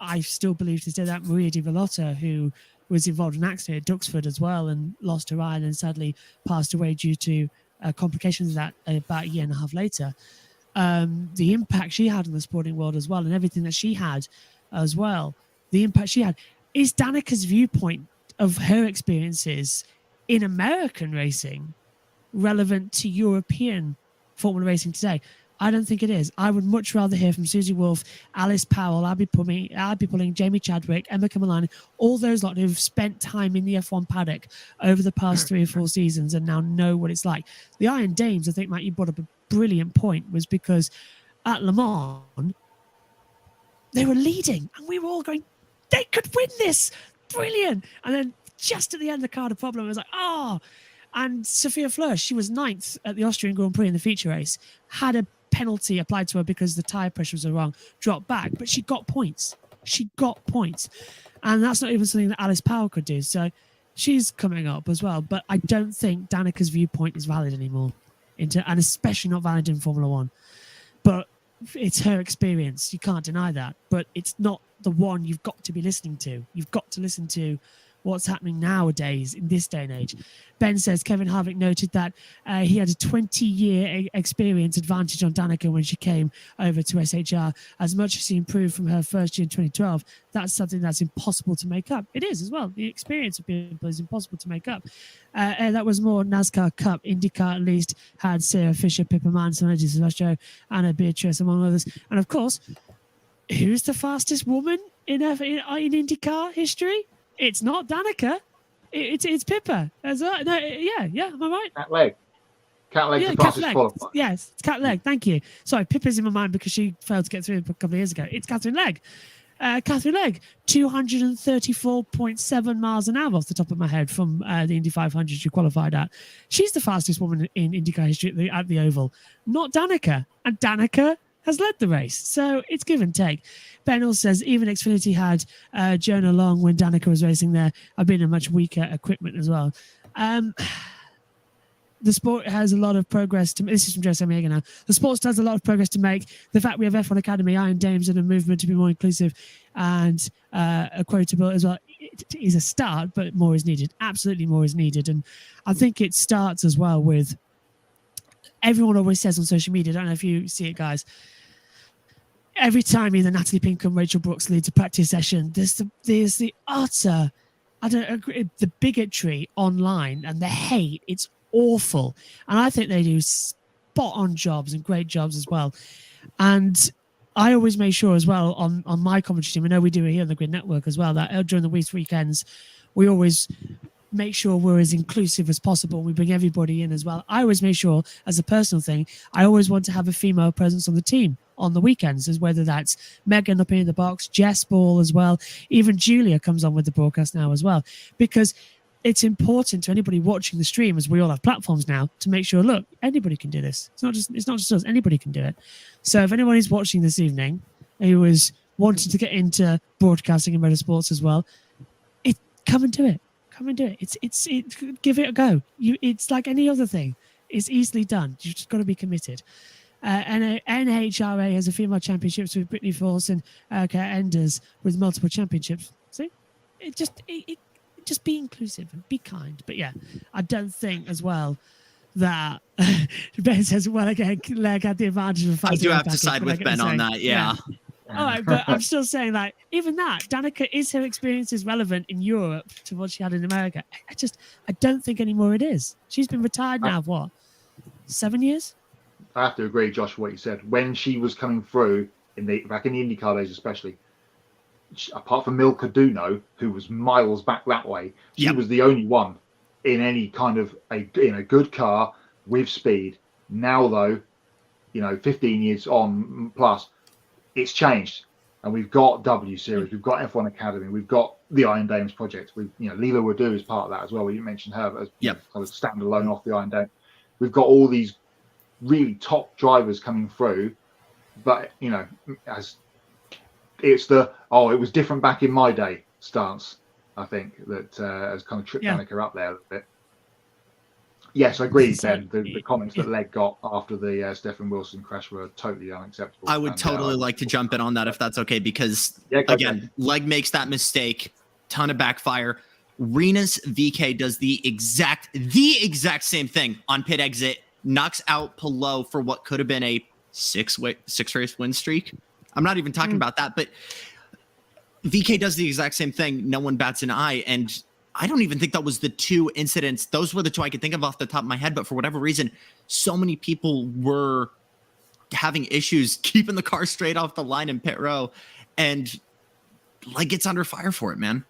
I still believe to say that Maria Di Vallotto, who was involved in an accident at Duxford as well and lost her eye and sadly passed away due to complications of that about a year and a half later. The impact she had on the sporting world as well, and everything that she had as well, the impact she had. Is Danica's viewpoint of her experiences in American racing relevant to European Formula racing today? I don't think it is. I would much rather hear from Susie Wolff, Alice Powell, Abby Pulling, Jamie Chadwick, Emma Kamilani, all those lot who've spent time in the F1 paddock over the past 3 or 4 seasons and now know what it's like. The Iron Dames, I think, Matt, you brought up a brilliant point, was because at Le Mans, they were leading and we were all going, they could win this. Brilliant. And then just at the end of the car, the problem was like, and Sophia Flörsch, she was 9th at the Austrian Grand Prix in the feature race, had a penalty applied to her because the tyre pressures were wrong, dropped back, but she got points. And that's not even something that Alice Powell could do. So she's coming up as well. But I don't think Danica's viewpoint is valid anymore, and especially not valid in Formula 1. But it's her experience. You can't deny that. But it's not the one you've got to be listening to. You've got to listen to what's happening nowadays in this day and age. Ben says Kevin Harvick noted that he had a 20-year experience advantage on Danica when she came over to SHR. As much as she improved from her first year in 2012, that's something that's impossible to make up. It is as well. The experience of people is impossible to make up. And that was more NASCAR Cup. IndyCar at least had Sarah Fisher, Pippa Manson, Eddie Silvestro, Anna Beatrice, among others. And of course, who's the fastest woman in IndyCar history? It's not Danica. It's Pippa. As well. No, yeah. Am I right? Cat Leg. Cat Leg's the fastest qualifier. Yes, it's Cat Leg. Thank you. Sorry, Pippa's in my mind because she failed to get through a couple of years ago. It's Catherine Legg. Catherine Legg, 234.7 miles an hour off the top of my head from the Indy 500 she qualified at. She's the fastest woman in IndyCar history at the Oval, not Danica. And Danica has led the race. So it's give and take. Ben also says even Xfinity had Jonah Long when Danica was racing there. I've been in much weaker equipment as well. The sport has a lot of progress to make. This is from Jesse Amiga now. The sport has a lot of progress to make. The fact we have F1 Academy, Iron Dames, and a movement to be more inclusive and equitable as well, it is a start, but more is needed. Absolutely more is needed. And I think it starts as well with everyone always says on social media, I don't know if you see it, guys, every time either Natalie Pinkham, Rachel Brooks leads a practice session, there's the utter, I don't agree, the bigotry online and the hate. It's awful. And I think they do spot on jobs and great jobs as well. And I always make sure as well on my commentary team, I know we do it here on the Grid Network as well, that during the weekends, we always make sure we're as inclusive as possible. We bring everybody in as well. I always make sure, as a personal thing, I always want to have a female presence on the team on the weekends, as whether that's Megan up in the box, Jess Ball as well, even Julia comes on with the broadcast now as well, because it's important to anybody watching the stream, as we all have platforms now, to make sure, look, anybody can do this. It's not just us, anybody can do it. So if anyone is watching this evening who is wanting to get into broadcasting and motorsports as well, come and do it. Come and do it. It's give it a go. It's like any other thing. It's easily done. You've just got to be committed. NHRA has a female championships with Brittany Force and Erica Enders with multiple championships. See, just be inclusive and be kind. But yeah, I don't think as well that Ben says, well, again, Leg had the advantage of. I do have to side with Ben on that. Yeah. All right, but I'm still saying, like, even that, Danica, is her experiences relevant in Europe to what she had in America? I don't think anymore it is. She's been retired now, what, 7 years? I have to agree, Josh, with what you said. When she was coming through, back in the IndyCar days especially, apart from Milka Duno, who was miles back that way, she was the only one in any kind of in a good car with speed. Now, though, 15 years on plus, it's changed, and we've got W Series, we've got F1 Academy, we've got the Iron Dames project. Leela Wadu is part of that as well. We didn't mention her as kind of standalone off the Iron Dame. We've got all these really top drivers coming through, but it was different back in my day. stance. I think that has kind of tripped Yeah. Danica up there a little bit. Yes, I agree, Ben. The comments that Leg got after the Stephen Wilson crash were totally unacceptable. I would totally like to jump in on that if that's okay, because again, Leg makes that mistake, ton of backfire. Rena's VK does the exact same thing on pit exit, knocks out Palou for what could have been a six race win streak. I'm not even talking about that, but VK does the exact same thing. No one bats an eye, and I don't even think that was the two incidents. Those were the two I could think of off the top of my head, but for whatever reason, so many people were having issues keeping the car straight off the line in pit row, and Leg gets under fire for it, man.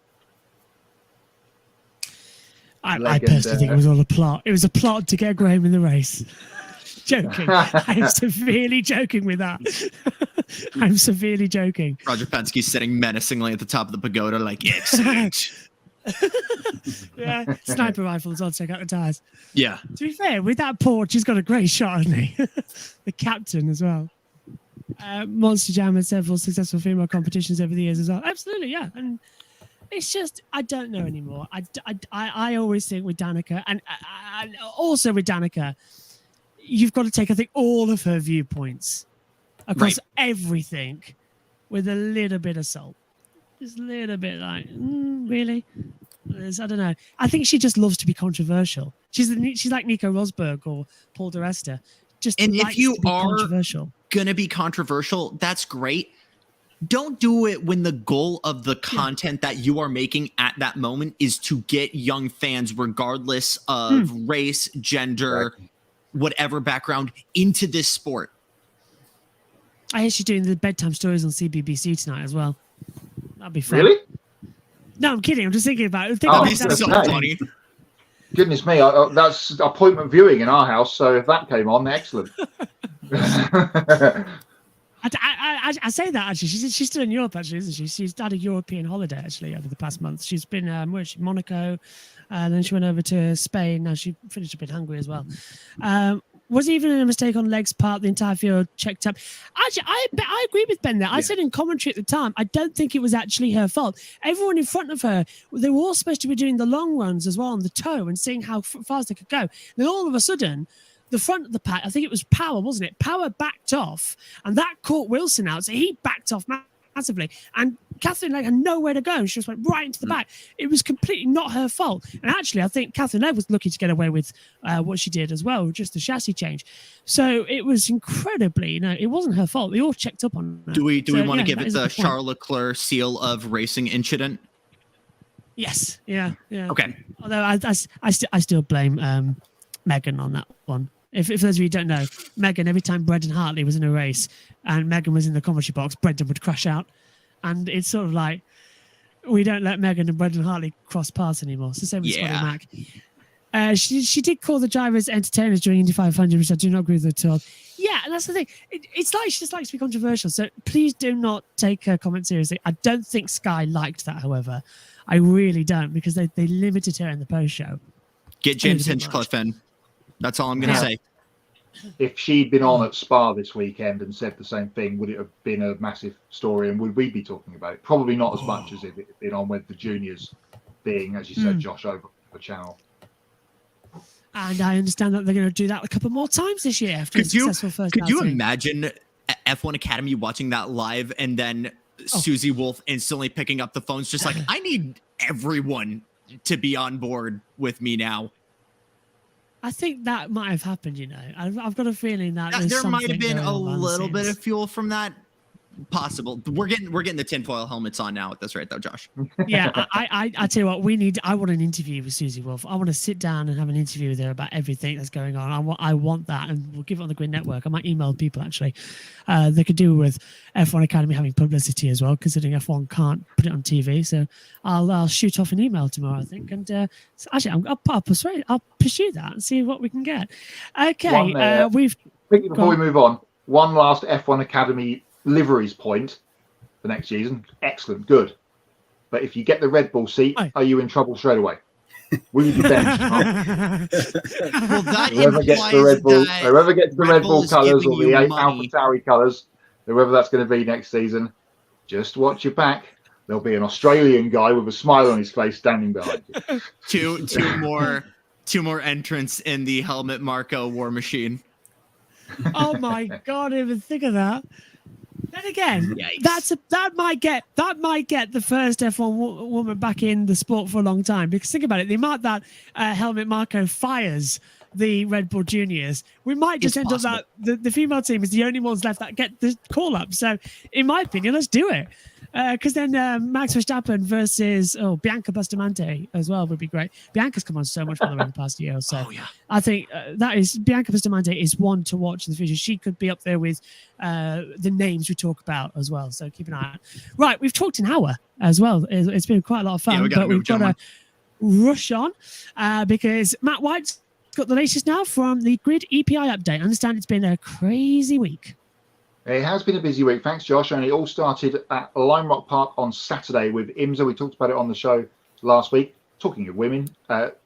I personally think it was all a plot. It was a plot to get Graham in the race. Joking. I'm severely joking with that. I'm severely joking. Roger Penske's sitting menacingly at the top of the pagoda like, excellent. Yeah, sniper rifles. I'll check out the tires. Yeah. To be fair, with that Porsche, he's got a great shot, hasn't he? The captain as well. Monster Jam has several successful female competitions over the years as well. Absolutely, yeah. And it's just, I don't know anymore. I always think with Danica, and also with Danica, you've got to take, I think, all of her viewpoints across everything with a little bit of salt. Just a little bit like, really? I don't know. I think she just loves to be controversial. She's like Nico Rosberg or Paul di Resta. And if you are controversial. Gonna be controversial, that's great. Don't do it when the goal of the content that you are making at that moment is to get young fans, regardless of race, gender, whatever background, into this sport. I hear she's doing the bedtime stories on CBBC tonight as well. That'd be fun. Really? No, I'm kidding. I'm just thinking about it. That's so funny. Goodness me, that's appointment viewing in our house. So if that came on, excellent. I say that actually. She's still in Europe actually, isn't she? She's had a European holiday actually over the past month. She's been Monaco, and then she went over to Spain. Now she finished up in Hungary as well. Was even a mistake on Leg's part. The entire field checked up. Actually, I agree with Ben there. I said in commentary at the time, I don't think it was actually her fault. Everyone in front of her, they were all supposed to be doing the long runs as well on the toe and seeing how fast they could go. Then all of a sudden, the front of the pack, I think it was Power, wasn't it? Power backed off, and that caught Wilson out. So he backed off massively. And Catherine Legg had nowhere to go. She just went right into the back. It was completely not her fault. And actually, I think Catherine Legg was lucky to get away with what she did as well, just the chassis change. So it was incredibly, it wasn't her fault. They all checked up on her. Do we want to give it the Charles Leclerc seal of racing incident? Yes. Yeah. Okay. Although I still blame Megan on that one. If those of you who don't know, Megan, every time Brendan Hartley was in a race and Megan was in the commentary box, Brendan would crash out. And it's sort of like, we don't let Megan and Brendan Hartley cross paths anymore. It's the same with Scotty Mac. She did call the drivers entertainers during Indy 500, which I do not agree with at all. Yeah, and that's the thing. It's like she just likes to be controversial. So please do not take her comment seriously. I don't think Sky liked that, however. I really don't, because they limited her in the post show. Get James Hinchcliffe in. That's all I'm going to say. If she'd been on at Spa this weekend and said the same thing, would it have been a massive story? And would we be talking about it? Probably not as much as if it had been on with the juniors being, as you said, Josh, over the channel. And I understand that they're going to do that a couple more times this year after a successful first Could you imagine F1 Academy watching that live and then Susie Wolf instantly picking up the phones just like, I need everyone to be on board with me now? I think that might have happened, I've got a feeling that there might have been a little bit of fuel from that. Possible. We're getting the tinfoil helmets on now at this rate, though, Josh. Yeah, I tell you what, I want an interview with Susie Wolf. I want to sit down and have an interview with her about everything that's going on. I want that, and we'll give it on the Grid Network. I might email people actually. They could do with F1 Academy having publicity as well, considering F1 can't put it on TV. So I'll shoot off an email tomorrow, I think. And actually, I'll pursue that and see what we can get. Okay, before we move on, one last F1 Academy liveries point for next season. Excellent, good. But if you get the Red Bull seat, are you in trouble straight away? Will you be benched? Well, that whoever gets the Red Bull colours or the AlphaTauri colours, whoever that's going to be next season, just watch your back. there'll be an Australian guy with a smile on his face standing behind you. Two more entrants in the helmet Marco war machine. Oh my God! I didn't even think of that. Then again, Yikes. that might get the first F1 woman back in the sport for a long time. Because think about it, the amount that Helmut Marko fires the Red Bull Juniors, we might just end up that the female team is the only ones left that get the call up. So, in my opinion, let's do it. Because then Max Verstappen versus Bianca Bustamante as well would be great. Bianca's come on so much over the past year, so I think that is Bianca Bustamante is one to watch in the future. She could be up there with the names we talk about as well. So keep an eye out. Right, we've talked an hour as well. It's been quite a lot of fun, but we've got to rush on because Matt White's got the latest now from the Grid EPI update. I understand it's been a crazy week. It has been a busy week. Thanks, Josh. And it all started at Lime Rock Park on Saturday with IMSA. We talked about it on the show last week. Talking of women,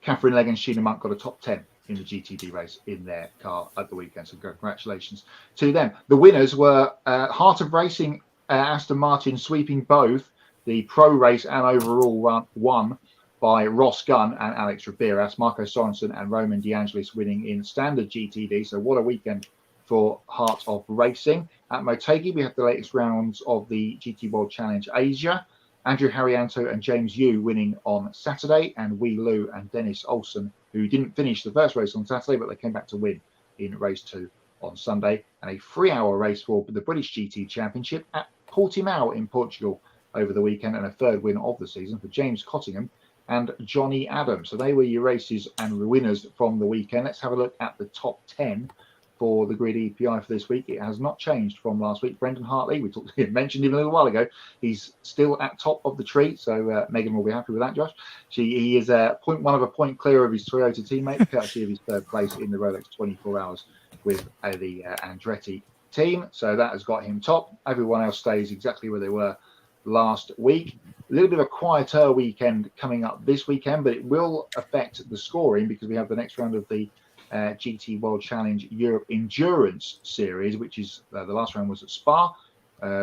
Catherine Legg and Sheena Monk got a top 10 in the GTD race in their car at the weekend. So congratulations to them. The winners were Heart of Racing, Aston Martin sweeping both the pro race and overall won by Ross Gunn and Alex Rabiras, Marco Sorensen and Roman DeAngelis winning in standard GTD. So what a weekend for Heart of Racing. At Motegi, we have the latest rounds of the GT World Challenge Asia. Andrew Harrianto and James Yu winning on Saturday, and Wee Lu and Dennis Olsen, who didn't finish the first race on Saturday, but they came back to win in race 2 on Sunday. And a 3-hour race for the British GT Championship at Portimao in Portugal over the weekend, and a third win of the season for James Cottingham and Johnny Adams. So they were your races and the winners from the weekend. Let's have a look at the top 10 for the Grid EPI for this week. It has not changed from last week. Brendan Hartley, mentioned him a little while ago. He's still at top of the tree, so Megan will be happy with that, Josh. He is 0.1 of a point clear of his Toyota teammate, courtesy of his third place in the Rolex 24 Hours with the Andretti team. So that has got him top. Everyone else stays exactly where they were last week. A little bit of a quieter weekend coming up this weekend, but it will affect the scoring because we have the next round of the GT World Challenge Europe Endurance Series, which is the last round was at Spa,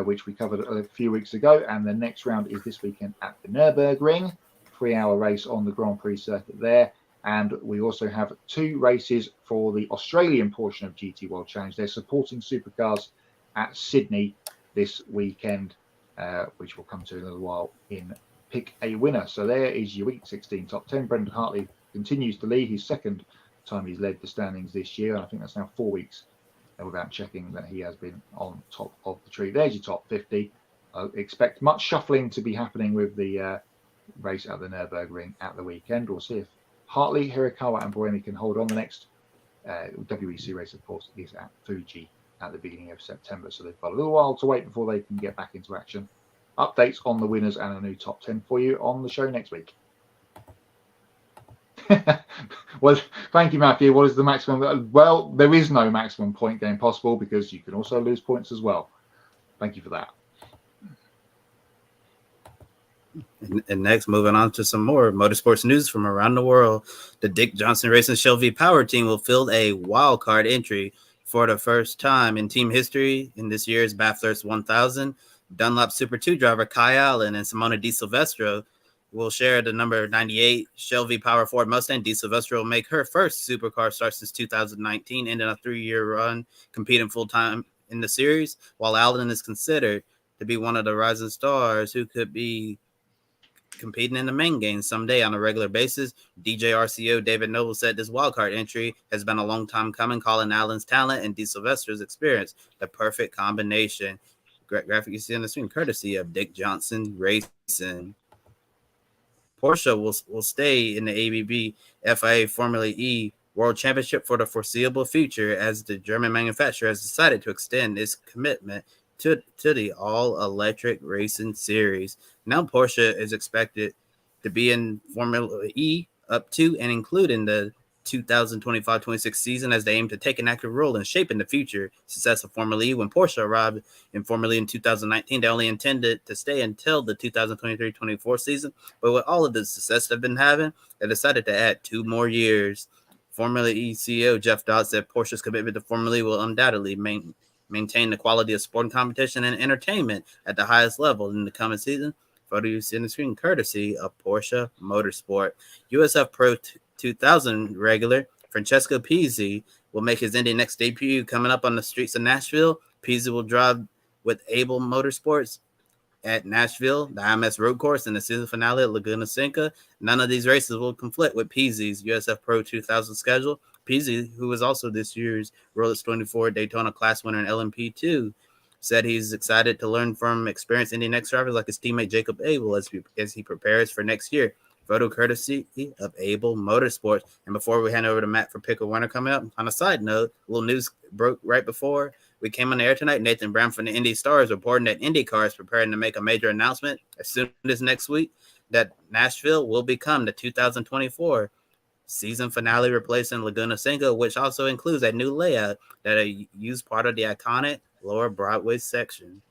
which we covered a few weeks ago, and the next round is this weekend at the Nürburgring, 3-hour race on the Grand Prix circuit there. And we also have 2 races for the Australian portion of GT World Challenge. They're supporting supercars at Sydney this weekend, which we'll come to in a little while in Pick a Winner. So there is your Week 16 top 10. Brendan Hartley continues to lead his second time he's led the standings this year. I think that's now 4 weeks without checking that he has been on top of the tree. There's your top 50. I expect much shuffling to be happening with the race at the Nürburgring at the weekend. We'll see if Hartley, Hirakawa and Buemi can hold on. The next WEC race, of course, is at Fuji at the beginning of September. So they've got a little while to wait before they can get back into action. Updates on the winners and a new top 10 for you on the show next week. Well, thank you, Matthew. What is the maximum? Well, there is no maximum point game possible because you can also lose points as well. Thank you for that. And next, moving on to some more motorsports news from around the world. The Dick Johnson Racing Shell V Power team will field a wild card entry for the first time in team history in this year's Bathurst 1000. Dunlop Super 2 driver Kai Allen and Simona Di Silvestro will share the number 98 Shell V Power Ford Mustang. Di Silvestro will make her first supercar start since 2019, ending a 3-year run competing full-time in the series, while Allen is considered to be one of the rising stars who could be competing in the main game someday on a regular basis. DJ RCO David Noble said this wildcard entry has been a long time coming, calling Allen's talent and Di Silvestro's experience the perfect combination. Graphic you see on the screen, courtesy of Dick Johnson Racing. Porsche will stay in the ABB FIA Formula E World Championship for the foreseeable future, as the German manufacturer has decided to extend its commitment to the all-electric racing series. Now Porsche is expected to be in Formula E up to and including the 2025-26 season, as they aim to take an active role in shaping the future success of Formula E. When Porsche arrived in Formula E in 2019, they only intended to stay until the 2023-24 season, but with all of the success they've been having, they decided to add 2 more years. Formula E CEO Jeff Dodds said Porsche's commitment to Formula E will undoubtedly maintain the quality of sport and competition and entertainment at the highest level in the coming season. Photo you see on the screen, courtesy of Porsche Motorsport. USF Pro 2000 regular Francesco Pizzi will make his Indy next debut coming up on the streets of Nashville. Pizzi will drive with Able Motorsports at Nashville, the IMS road course, in the season finale at Laguna Seca. None of these races will conflict with Pizzi's USF Pro 2000 schedule. Pizzi, who was also this year's Rolex 24 Daytona class winner in LMP2, said he's excited to learn from experienced Indy Next drivers like his teammate Jacob Abel as he prepares for next year. Photo courtesy of Able Motorsports. And before we hand over to Matt for Pick a Winner coming up, on a side note, a little news broke right before we came on the air tonight. Nathan Brown from the Indy Stars reporting that IndyCar is preparing to make a major announcement as soon as next week that Nashville will become the 2024 season finale, replacing Laguna Seca, which also includes a new layout that used part of the iconic Lower Broadway section.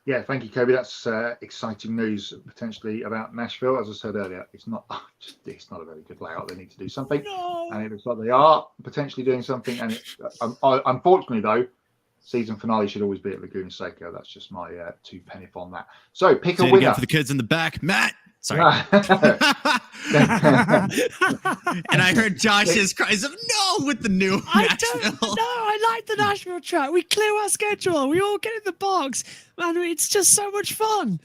Yeah, thank you, Kobe. That's exciting news potentially about Nashville. As I said earlier, it's not a very good layout. They need to do something, and it looks like they are potentially doing something. And unfortunately, though, season finale should always be at Laguna Seca. That's just my 2 penny on that. So pick a winner again for the kids in the back, Matt. Sorry. And I heard Josh's cries of no with the new Nashville. I like the Nashville track. We clear our schedule. We all get in the box. Man, it's just so much fun.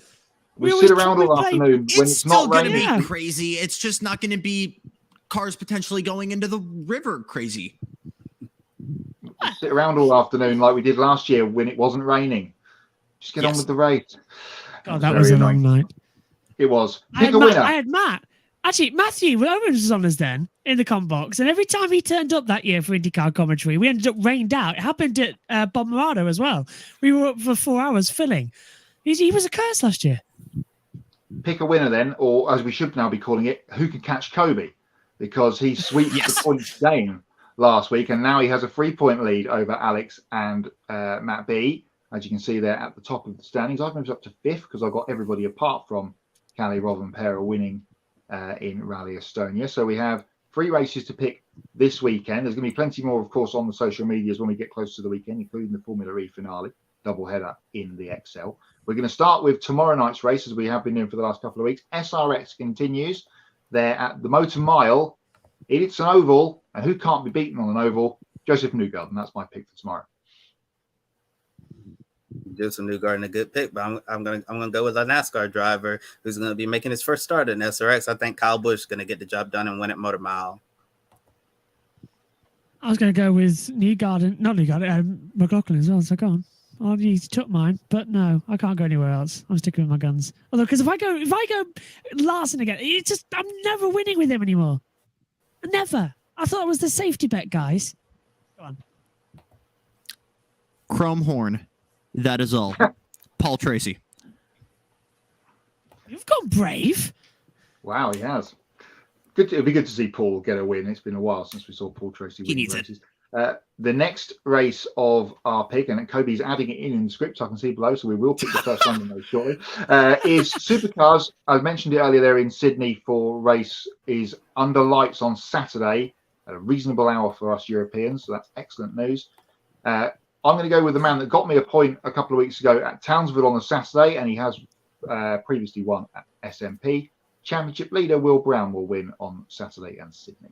We sit around all afternoon when it's not raining. It's still going to be crazy. It's just not going to be cars potentially going into the river crazy. We sit around all afternoon like we did last year when it wasn't raining. Just get on with the race. God, that was a long night. It was. Pick a winner. I had Matt. Actually, Matthew Owens was on us then in the com box, and every time he turned up that year for IndyCar commentary, we ended up rained out. It happened at Bob Morado as well. We were up for 4 hours filling. He was a curse last year. Pick a winner then, or as we should now be calling it, who can catch Kobe? Because he sweeped the points game last week, and now he has a 3-point lead over Alex and Matt B. As you can see there at the top of the standings. I've moved up to 5th because I've got everybody apart from Callie, Rob and Pera winning in Rally Estonia. So we have 3 races to pick this weekend. There's going to be plenty more, of course, on the social medias when we get close to the weekend, including the Formula E finale, doubleheader in the XL. We're going to start with tomorrow night's race, as we have been doing for the last couple of weeks. SRX continues. They're at the Motor Mile. It's an oval, and who can't be beaten on an oval? Joseph Newgarden. That's my pick for tomorrow. Joseph Newgarden, a good pick, but I'm gonna go with a NASCAR driver who's gonna be making his first start in SRX. I think Kyle Busch is gonna get the job done and win at Motor Mile. I was going to go with McLaughlin as well. So go on. Oh, you took mine, but no, I can't go anywhere else. I'm sticking with my guns. Although, because if I go Larson again, it's just I'm never winning with him anymore. Never. I thought it was the safety bet, guys. Go on. Chrome horn. That is all. Paul Tracy. You've gone brave. Wow, he has. It'd be good to see Paul get a win. It's been a while since we saw Paul Tracy win. He needs races. The next race of our pick, and Kobe's adding it in the script, I can see below, so we will pick the first London race shortly, is Supercars. I mentioned it earlier there in Sydney for race is under lights on Saturday at a reasonable hour for us Europeans, so that's excellent news. I'm going to go with the man that got me a point a couple of weeks ago at Townsville on a Saturday, and he has previously won at SMP. Championship leader Will Brown will win on Saturday and Sydney.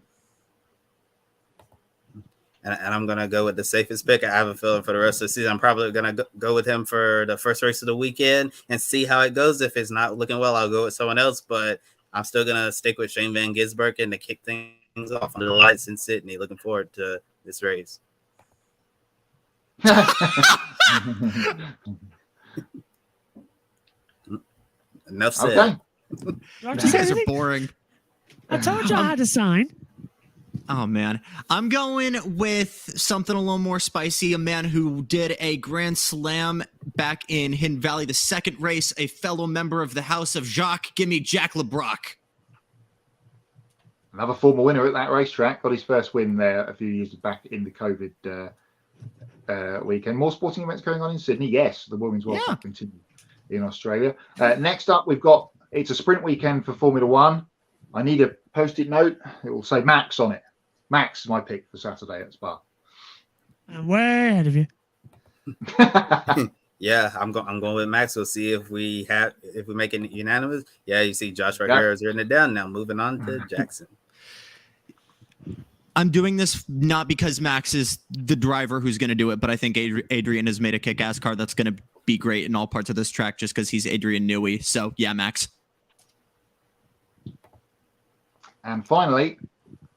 And I'm going to go with the safest pick. I have a feeling for the rest of the season. I'm probably going to go with him for the first race of the weekend and see how it goes. If it's not looking well, I'll go with someone else. But I'm still going to stick with Shane Van Gisbergen to kick things off under the lights in Sydney. Looking forward to this race. Enough said. Okay. You guys are boring. I told you I had a sign. Oh, man. I'm going with something a little more spicy. A man who did a Grand Slam back in Hidden Valley, the second race, a fellow member of the House of Jacques. Give me Jack LeBrock. Another former winner at that racetrack. Got his first win there a few years back in the COVID weekend. More sporting events going on in Sydney. Yes, the Women's World Cup continues in Australia. Next up, it's a sprint weekend for Formula One. I need a post-it note. It will say Max on it. Max is my pick for Saturday at Spa. I'm way ahead of you. Yeah, I'm going with Max. We'll see if we make it unanimous. Yeah, you see Josh right here is written it down. Now moving on to Jackson. I'm doing this not because Max is the driver who's going to do it, but I think Adrian has made a kick-ass car that's going to be great in all parts of this track just because he's Adrian Newey. So, yeah, Max. And finally,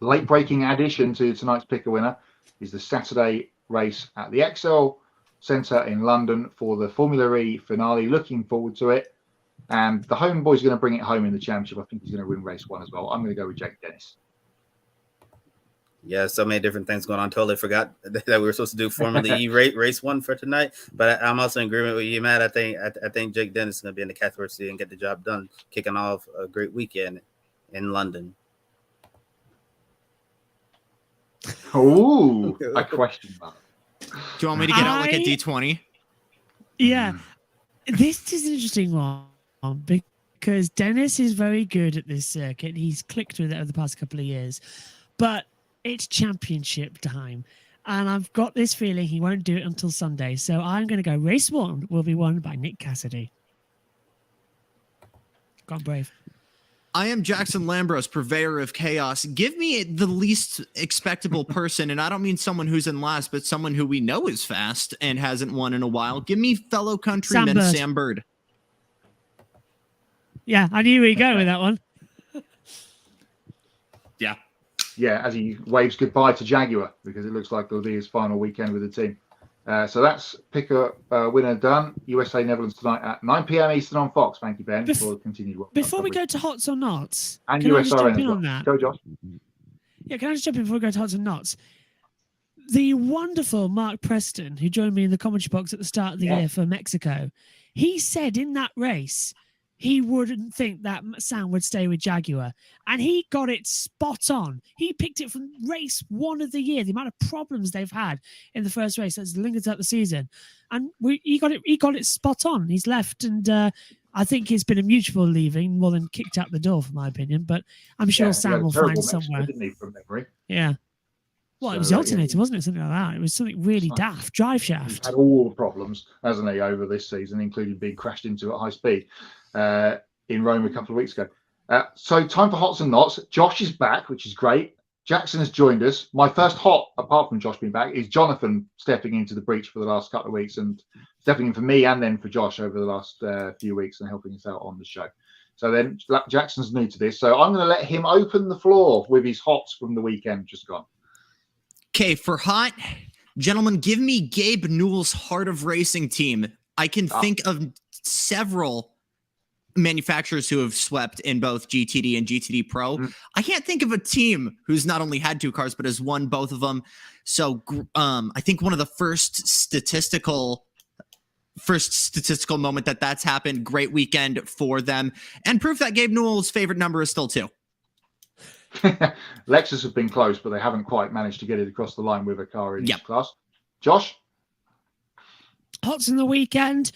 late-breaking addition to tonight's pick a winner is the Saturday race at the Excel Centre in London for the Formula E finale. Looking forward to it. And the homeboy's going to bring it home in the championship. I think he's going to win race 1 as well. I'm going to go with Jake Dennis. Yeah, so many different things going on. Totally forgot that we were supposed to do Formula E race 1 for tonight. But I'm also in agreement with you, Matt. I think Jake Dennis is going to be in the category and get the job done, kicking off a great weekend in London. Oh, a question mark. Do you want me to get out like a D20? Yeah, this is an interesting one because Dennis is very good at this circuit. He's clicked with it over the past couple of years, but it's championship time, and I've got this feeling he won't do it until Sunday. So I'm going to go race 1 will be won by Nick Cassidy. Gone brave. I am Jackson Lambros, purveyor of chaos. Give me the least expectable person, and I don't mean someone who's in last, but someone who we know is fast and hasn't won in a while. Give me fellow countryman Sam Bird. Yeah, I knew we'd go with that one. Yeah. Yeah, as he waves goodbye to Jaguar because it looks like it'll be his final weekend with the team. So that's pick a winner done. USA Netherlands tonight at 9 p.m. Eastern on Fox. Thank you, Ben, for the continued work. Before we go to Hots or Nots, and can I just USRN jump in on that? Go, Josh. Yeah, can I just jump in before we go to Hots and Nots? The wonderful Mark Preston, who joined me in the commentary box at the start of the year for Mexico, he said in that race he wouldn't think that Sam would stay with Jaguar. And he got it spot on. He picked it from race 1 of the year, the amount of problems they've had in the first race that's lingered throughout the season. And he got it spot on. He's left, and I think it's been a mutual leaving more than kicked out the door, for my opinion. But I'm sure Sam will find somewhere. Didn't he, from memory? Yeah. Well, it was the alternator, wasn't it? Something like that. It was something really daft. Drive shaft. He's had all the problems, hasn't he, over this season, including being crashed into at high speed in Rome a couple of weeks ago. So time for Hots and Nots. Josh is back, which is great. Jackson has joined us. My first hot, apart from Josh being back, is Jonathan stepping into the breach for the last couple of weeks and stepping in for me and then for Josh over the last few weeks and helping us out on the show. So then Jackson's new to this. So I'm going to let him open the floor with his hots from the weekend just gone. Okay, for hot, gentlemen, give me Gabe Newell's Heart of Racing team. I can think of several manufacturers who have swept in both GTD and GTD Pro. I can't think of a team who's not only had 2 cars, but has won both of them. So I think one of the first statistical moment that's happened. Great weekend for them. And proof that Gabe Newell's favorite number is still 2. Lexus have been close, but they haven't quite managed to get it across the line with a car in each class. Josh? Hots in the weekend.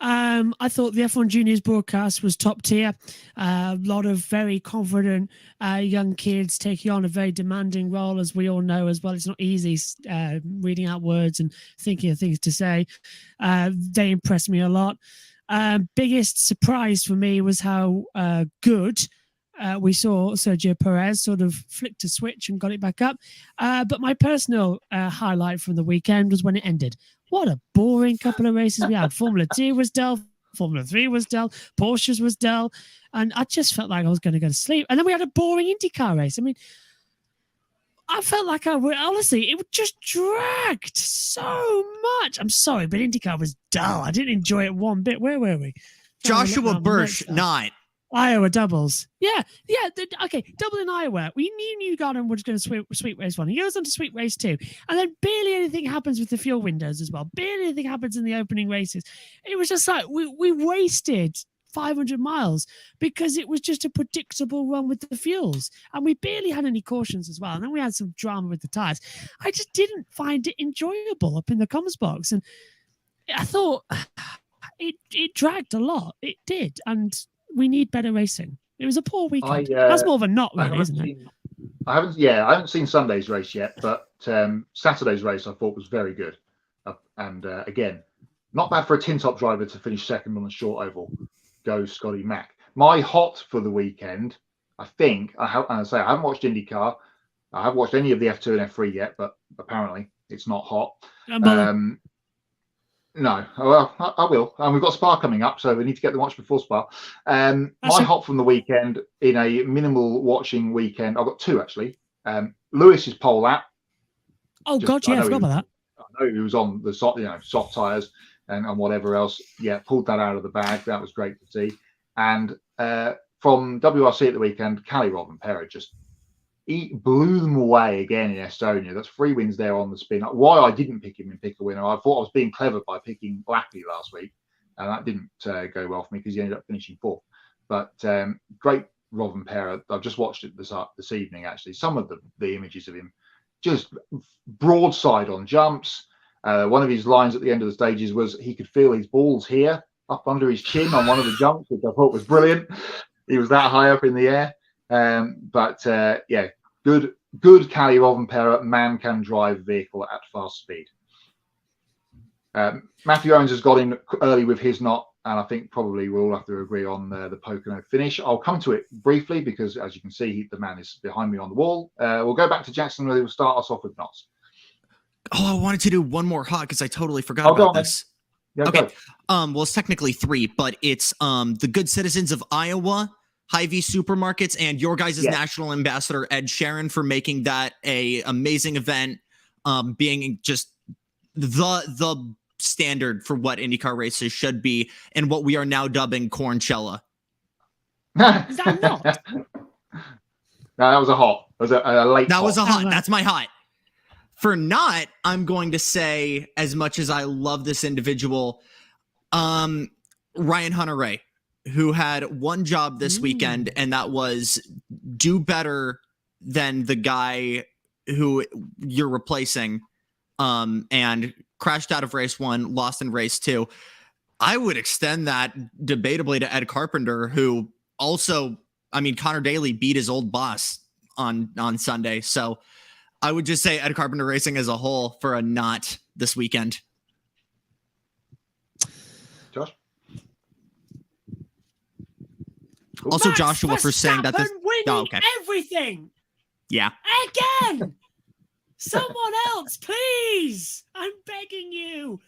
I thought the F1 Juniors broadcast was top tier. A lot of very confident young kids taking on a very demanding role, as we all know as well. It's not easy reading out words and thinking of things to say. They impressed me a lot. Biggest surprise for me was how good we saw Sergio Perez sort of flicked a switch and got it back up. But my personal highlight from the weekend was when it ended. What a boring couple of races we had. Formula 2 was dull. Formula 3 was dull. Porsche's was dull. And I just felt like I was going to go to sleep. And then we had a boring IndyCar race. I mean, I felt like honestly, it just dragged so much. I'm sorry, but IndyCar was dull. I didn't enjoy it one bit. Where were we? Joshua Birch, not. Iowa doubles. Yeah. Okay, double in Iowa. We knew Newgarden was going to sweep race 1. He goes on to sweep race 2. And then barely anything happens with the fuel windows as well. Barely anything happens in the opening races. It was just like we wasted 500 miles because it was just a predictable run with the fuels. And we barely had any cautions as well. And then we had some drama with the tires. I just didn't find it enjoyable up in the comms box. And I thought it dragged a lot. It did. And we need better racing. It was a poor weekend. That's more of a not, really, isn't it? I haven't seen Sunday's race yet, but Saturday's race I thought was very good. And again, Not bad for a tin top driver to finish second on a short oval. Go Scotty Mack. My hot for the weekend, I think, I haven't watched IndyCar. I haven't watched any of the F2 and F3 yet, but apparently it's not hot. No, well, I will. And we've got Spa coming up, so we need to get the watch before Spa. My hot from the weekend in a minimal watching weekend, I've got two actually. Lewis's pole lap. Oh, God, yeah, I forgot about that. I know he was on the soft tyres and whatever else. Yeah, pulled that out of the bag. That was great to see. And from WRC at the weekend, Kalle Rovanperä he blew them away again in Estonia. That's 3 wins there on the spin. Why I didn't pick him and pick a winner, I thought I was being clever by picking Blackley last week, and that didn't go well for me because he ended up finishing 4th. But great Rovanperä. I've just watched it this evening, actually. Some of the images of him, just broadside on jumps. One of his lines at the end of the stages was he could feel his balls here, up under his chin on one of the jumps, which I thought was brilliant. He was that high up in the air. Yeah, good Kalle Rovanperä, man can drive vehicle at fast speed. Matthew Owens has got in early with his knot, and I think probably we'll all have to agree on the Pocono finish. I'll come to it briefly because, as you can see, the man is behind me on the wall. We'll go back to Jackson, where we'll start us off with knots. Oh, I wanted to do one more hot because I totally forgot about this. Yeah, okay. Well, it's technically 3, but it's the Good Citizens of Iowa, Hy-Vee Supermarkets, and your guys' national ambassador, Ed Sheeran, for making that a amazing event, being just the standard for what IndyCar races should be and what we are now dubbing Cornchella. Is that not? No, that was a hot. It was a late That hot. was a hot. That's my hot. For not, I'm going to say, as much as I love this individual, Ryan Hunter-Reay, who had one job this weekend, and that was do better than the guy who you're replacing, and crashed out of race 1, lost in race 2. I would extend that debatably to Ed Carpenter, who also, Connor Daly beat his old boss on Sunday. So I would just say Ed Carpenter Racing as a whole for a not this weekend. Josh? Also, Max Joshua for saying that this winning everything. Yeah. Again. Someone else, please. I'm begging you.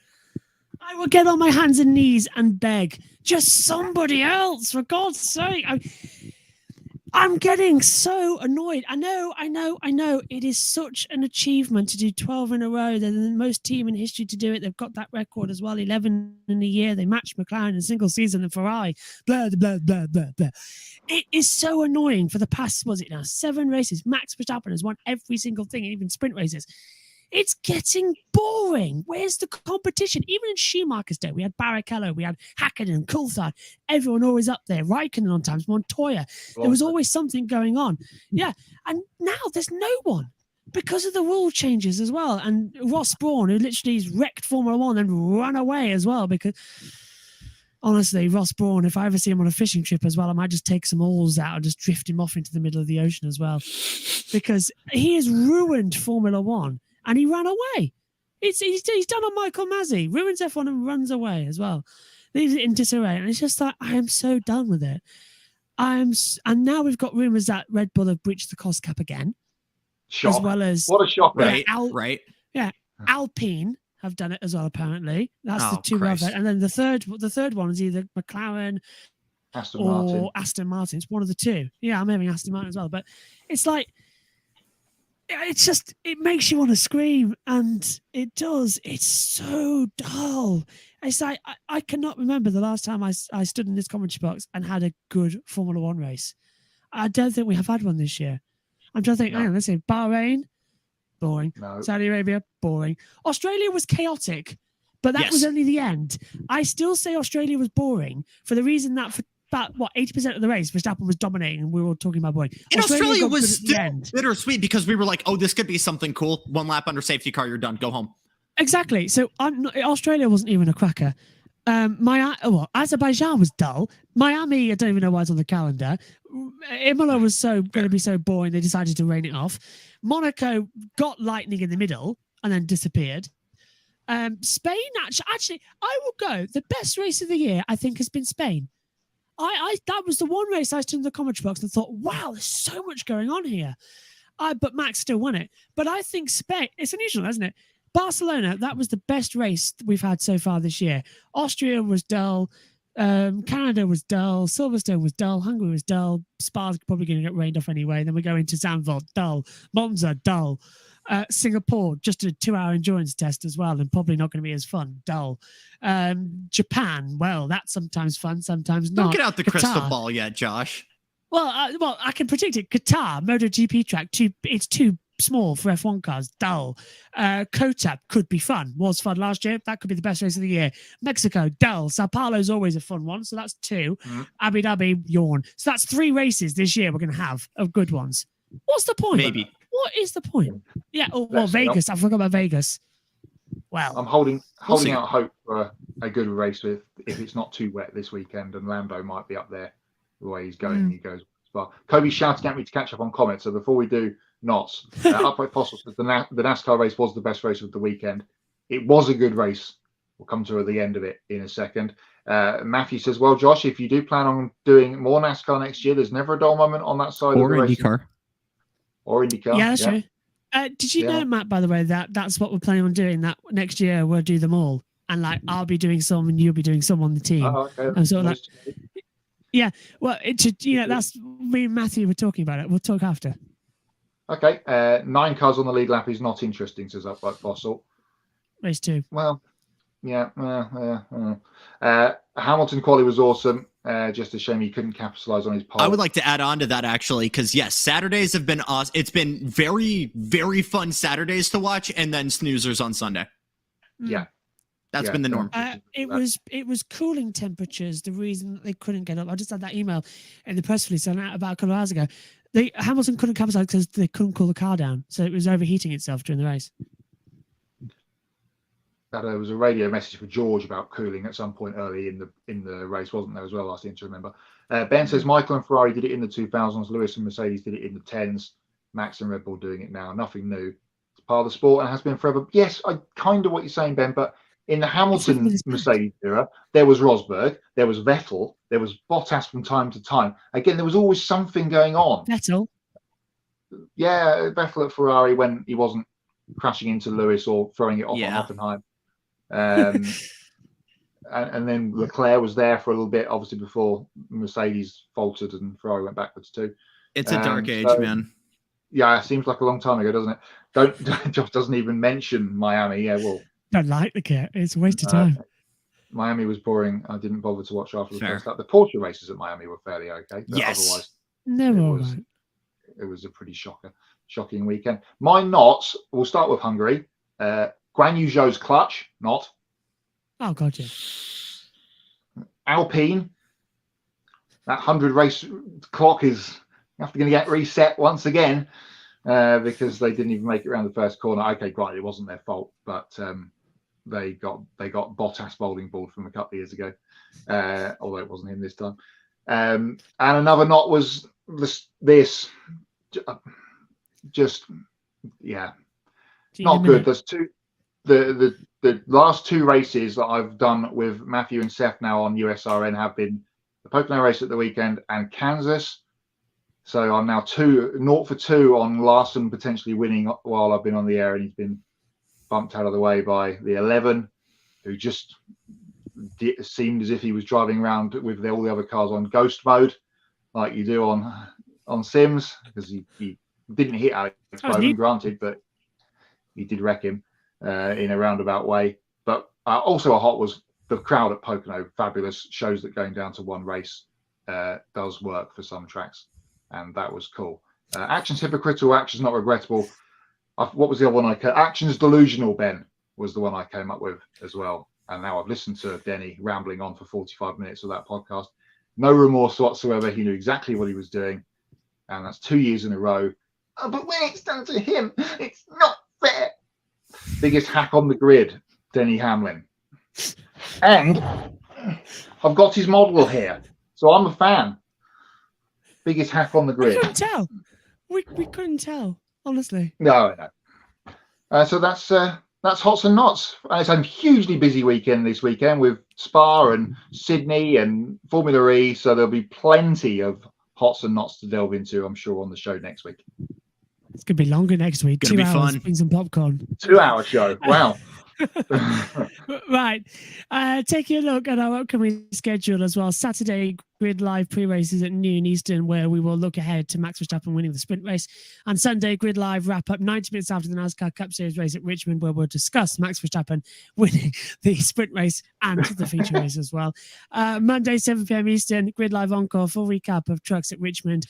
I will get on my hands and knees and beg. Just somebody else, for God's sake. I'm getting so annoyed. I know. It is such an achievement to do 12 in a row. They're the most team in history to do it. They've got that record as well, 11 in a year. They matched McLaren in a single season and Ferrari. Blah, blah, blah, blah, blah. It is so annoying for the past, 7 races. Max Verstappen has won every single thing, even sprint races. It's getting boring. Where's the competition? Even in Schumacher's day, we had Barrichello, we had Hakkinen, Coulthard. Everyone always up there. Raikkonen on times, Montoya. There was always something going on. Yeah, and now there's no one because of the rule changes as well. And Ross Brawn, who literally has wrecked Formula One and run away as well because... Honestly, Ross Brawn, if I ever see him on a fishing trip as well, I might just take some oars out and just drift him off into the middle of the ocean as well. Because he has ruined Formula One and he ran away. He's done on Michael Masi, ruins F1 and runs away as well. Leaves it in disarray. And it's just like, I am so done with it. And now we've got rumours that Red Bull have breached the cost cap again. Shock. As well as... What a shock. Right. Yeah, Alpine have done it as well, apparently. That's the two. And then the third one is either McLaren or Aston Martin. It's one of the two. Yeah, I'm having Aston Martin as well. But it's like, it makes you want to scream. And it does. It's so dull. It's like, I cannot remember the last time I stood in this commentary box and had a good Formula One race. I don't think we have had one this year. I'm trying to think, hang on, let's see. Bahrain, boring. No. Saudi Arabia, boring. Australia was chaotic, but that was only the end. I still say Australia was boring for the reason that for about 80% of the race, Verstappen was dominating, and we were all talking about boring. And Australia was still bittersweet because we were like, "Oh, this could be something cool. 1 lap under safety car, you're done. Go home." Exactly. So Australia wasn't even a cracker. Azerbaijan was dull. Miami, I don't even know why it's on the calendar. Imola was going to be so boring, they decided to rain it off. Monaco got lightning in the middle and then disappeared. Spain, actually, I will go. The best race of the year, I think, has been Spain. That was the one race I stood in the commentary box and thought, wow, there's so much going on here. But Max still won it. But I think Spain, it's unusual, isn't it? Barcelona, that was the best race we've had so far this year. Austria was dull. Canada was dull. Silverstone was dull. Hungary was dull. Spa's probably going to get rained off anyway. Then we go into Zandvoort, dull. Monza, dull. Singapore, just a 2-hour endurance test as well, and probably not going to be as fun, dull. Japan, well, that's sometimes fun, sometimes not. Don't get out the Qatar. crystal ball yet, Josh. Well, I can predict it. Qatar, MotoGP track, it's too small for F1 cars, dull. Kota could be fun, was fun last year. That could be the best race of the year. Mexico, dull. Sao Paulo's always a fun one, so that's 2. Abu Dhabi, yawn. So that's 3 races this year we're going to have of good ones. What's the point? Maybe. What is the point? Yeah, well, Vegas. I forgot about Vegas. Well, I'm holding out hope for a good race if it's not too wet this weekend, and Lando might be up there the way he's going. He goes well. Kobe's shouting at me to catch up on comments. So before we do, Knots, Upright Fossil says the NASCAR race was the best race of the weekend. It was a good race. We'll come to the end of it in a second. Matthew says, well, Josh, if you do plan on doing more NASCAR next year, there's never a dull moment on that side of the race. Or IndyCar. Yeah, that's true. Did you know, Matt, by the way, that's what we're planning on doing, that next year we'll do them all. And like, I'll be doing some and you'll be doing some on the team. Oh, okay. And sort of like, yeah, well, that's me and Matthew were talking about it. We'll talk after. Okay. 9 cars on the lead lap is not interesting, says Upright Fossil. Race 2. Well, yeah. Hamilton quali was awesome. Just a shame he couldn't capitalize on his pole. I would like to add on to that, actually, because yes, Saturdays have been awesome. It's been very, very fun Saturdays to watch, and then snoozers on Sunday. Yeah, that's been the norm. It was cooling temperatures. The reason that they couldn't get up. I just had that email in the press release about a couple of hours ago. Hamilton couldn't capitalize because they couldn't cool the car down, so it was overheating itself during the race. There was a radio message for George about cooling at some point early in the race, wasn't there, as well? I seem to remember. Ben says Michael and Ferrari did it in the 2000s. Lewis and Mercedes did it in the 10s. Max and Red Bull doing it now. Nothing new. It's part of the sport and has been forever. Yes, I kind of what you're saying, Ben, but in the Hamilton Mercedes era, there was Rosberg, there was Vettel, there was Bottas from time to time. Again, there was always something going on. Vettel? Yeah, Vettel at Ferrari when he wasn't crashing into Lewis or throwing it off on Hoffenheim. And then Leclerc was there for a little bit, obviously, before Mercedes faltered and Ferrari went backwards too. It's a dark age, man. Yeah, it seems like a long time ago, doesn't it? Josh doesn't even mention Miami. Yeah, well, don't like the kit. It's a waste of time. Miami was boring. I didn't bother to watch after the first lap. The Porsche races at Miami were fairly okay. Yes. Otherwise, it was a pretty shocking weekend. My knots. We'll start with Hungary. Guan Yu Zhou's clutch, not. Oh, God, yeah. Alpine, that 100 race clock is going to get reset once again because they didn't even make it around the first corner. Okay, great, it wasn't their fault, but they got Bottas bowling ball from a couple of years ago, although it wasn't him this time. And another knot was this. Just, yeah, not good. There's two. The last 2 races that I've done with Matthew and Seth now on USRN have been the Pocono race at the weekend and Kansas. So I'm now 0 for 2 on Larson potentially winning while I've been on the air, and he's been bumped out of the way by the 11, who just seemed as if he was driving around with all the other cars on ghost mode, like you do on Sims, because he didn't hit Alex Bowman, granted, but he did wreck him in a roundabout way. But also a hot was the crowd at Pocono. Fabulous. Shows that going down to one race does work for some tracks, and that was cool. Actions hypocritical, actions not regrettable. What was the other one actions delusional, Ben, was the one I came up with as well. And now I've listened to Denny rambling on for 45 minutes of that podcast. No remorse whatsoever. He knew exactly what he was doing, and that's 2 years in a row. Oh, but when it's done to him, it's not fair. Biggest hack on the grid, Denny Hamlin. And I've got his model here, so I'm a fan. Biggest hack on the grid. We couldn't tell. We couldn't tell, honestly. No. So that's that's Hots and Knots. It's a hugely busy weekend this weekend with Spa and Sydney and Formula E. So there'll be plenty of Hots and Knots to delve into, I'm sure, on the show next week. It's going to be longer next week. Gonna 2 be hours. fun. Bring some popcorn. 2-hour show. Wow. Right. Taking a look at our upcoming schedule as well. Saturday, Grid Live pre-races at noon Eastern, where we will look ahead to Max Verstappen winning the sprint race. And Sunday, Grid Live wrap up 90 minutes after the NASCAR Cup Series race at Richmond, where we'll discuss Max Verstappen winning the sprint race and the feature race as well. Monday, 7 p.m. Eastern, Grid Live Encore, full recap of trucks at Richmond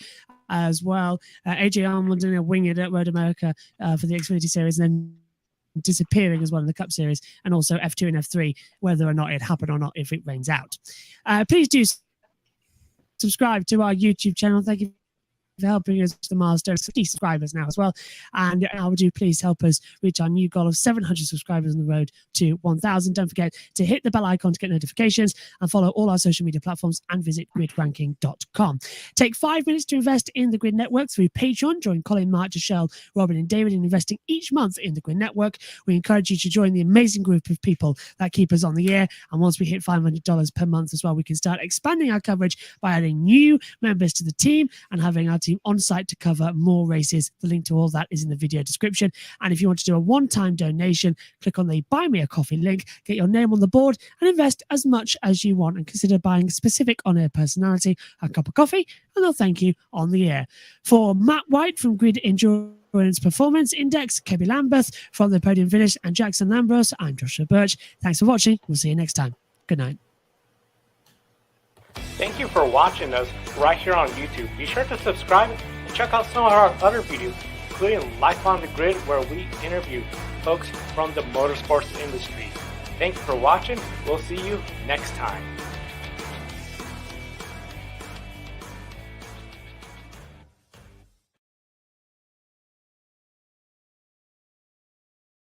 as well. AJ Arnold doing a wing it at Road America for the Xfinity Series, and then disappearing as well in the Cup Series, and also F2 and F3, whether or not it happened or not if it rains out. Please do subscribe to our YouTube channel. Thank you for helping us to the milestone 50 subscribers now as well. And would you please help us reach our new goal of 700 subscribers on the road to 1,000. Don't forget to hit the bell icon to get notifications and follow all our social media platforms and visit gridranking.com. Take 5 minutes to invest in the Grid Network through Patreon. Join Colin, Mark, Michelle, Robin and David in investing each month in the Grid Network. We encourage you to join the amazing group of people that keep us on the air. And once we hit $500 per month as well, we can start expanding our coverage by adding new members to the team and having our team on site to cover more races. The link to all that is in the video description. And if you want to do a one-time donation, click on the Buy Me a Coffee link, get your name on the board and invest as much as you want, and consider buying a specific on-air personality a cup of coffee and they'll thank you on the air. For Matt White from Grid Endurance Performance Index, Kebby Lambeth from the Podium Finish, and Jackson Lambros, I'm Joshua Birch. Thanks for watching. We'll see you next time. Good night. Thank you for watching us right here on YouTube. Be sure to subscribe and check out some of our other videos, including Life on the Grid, where we interview folks from the motorsports industry. Thank you for watching. We'll see you next time.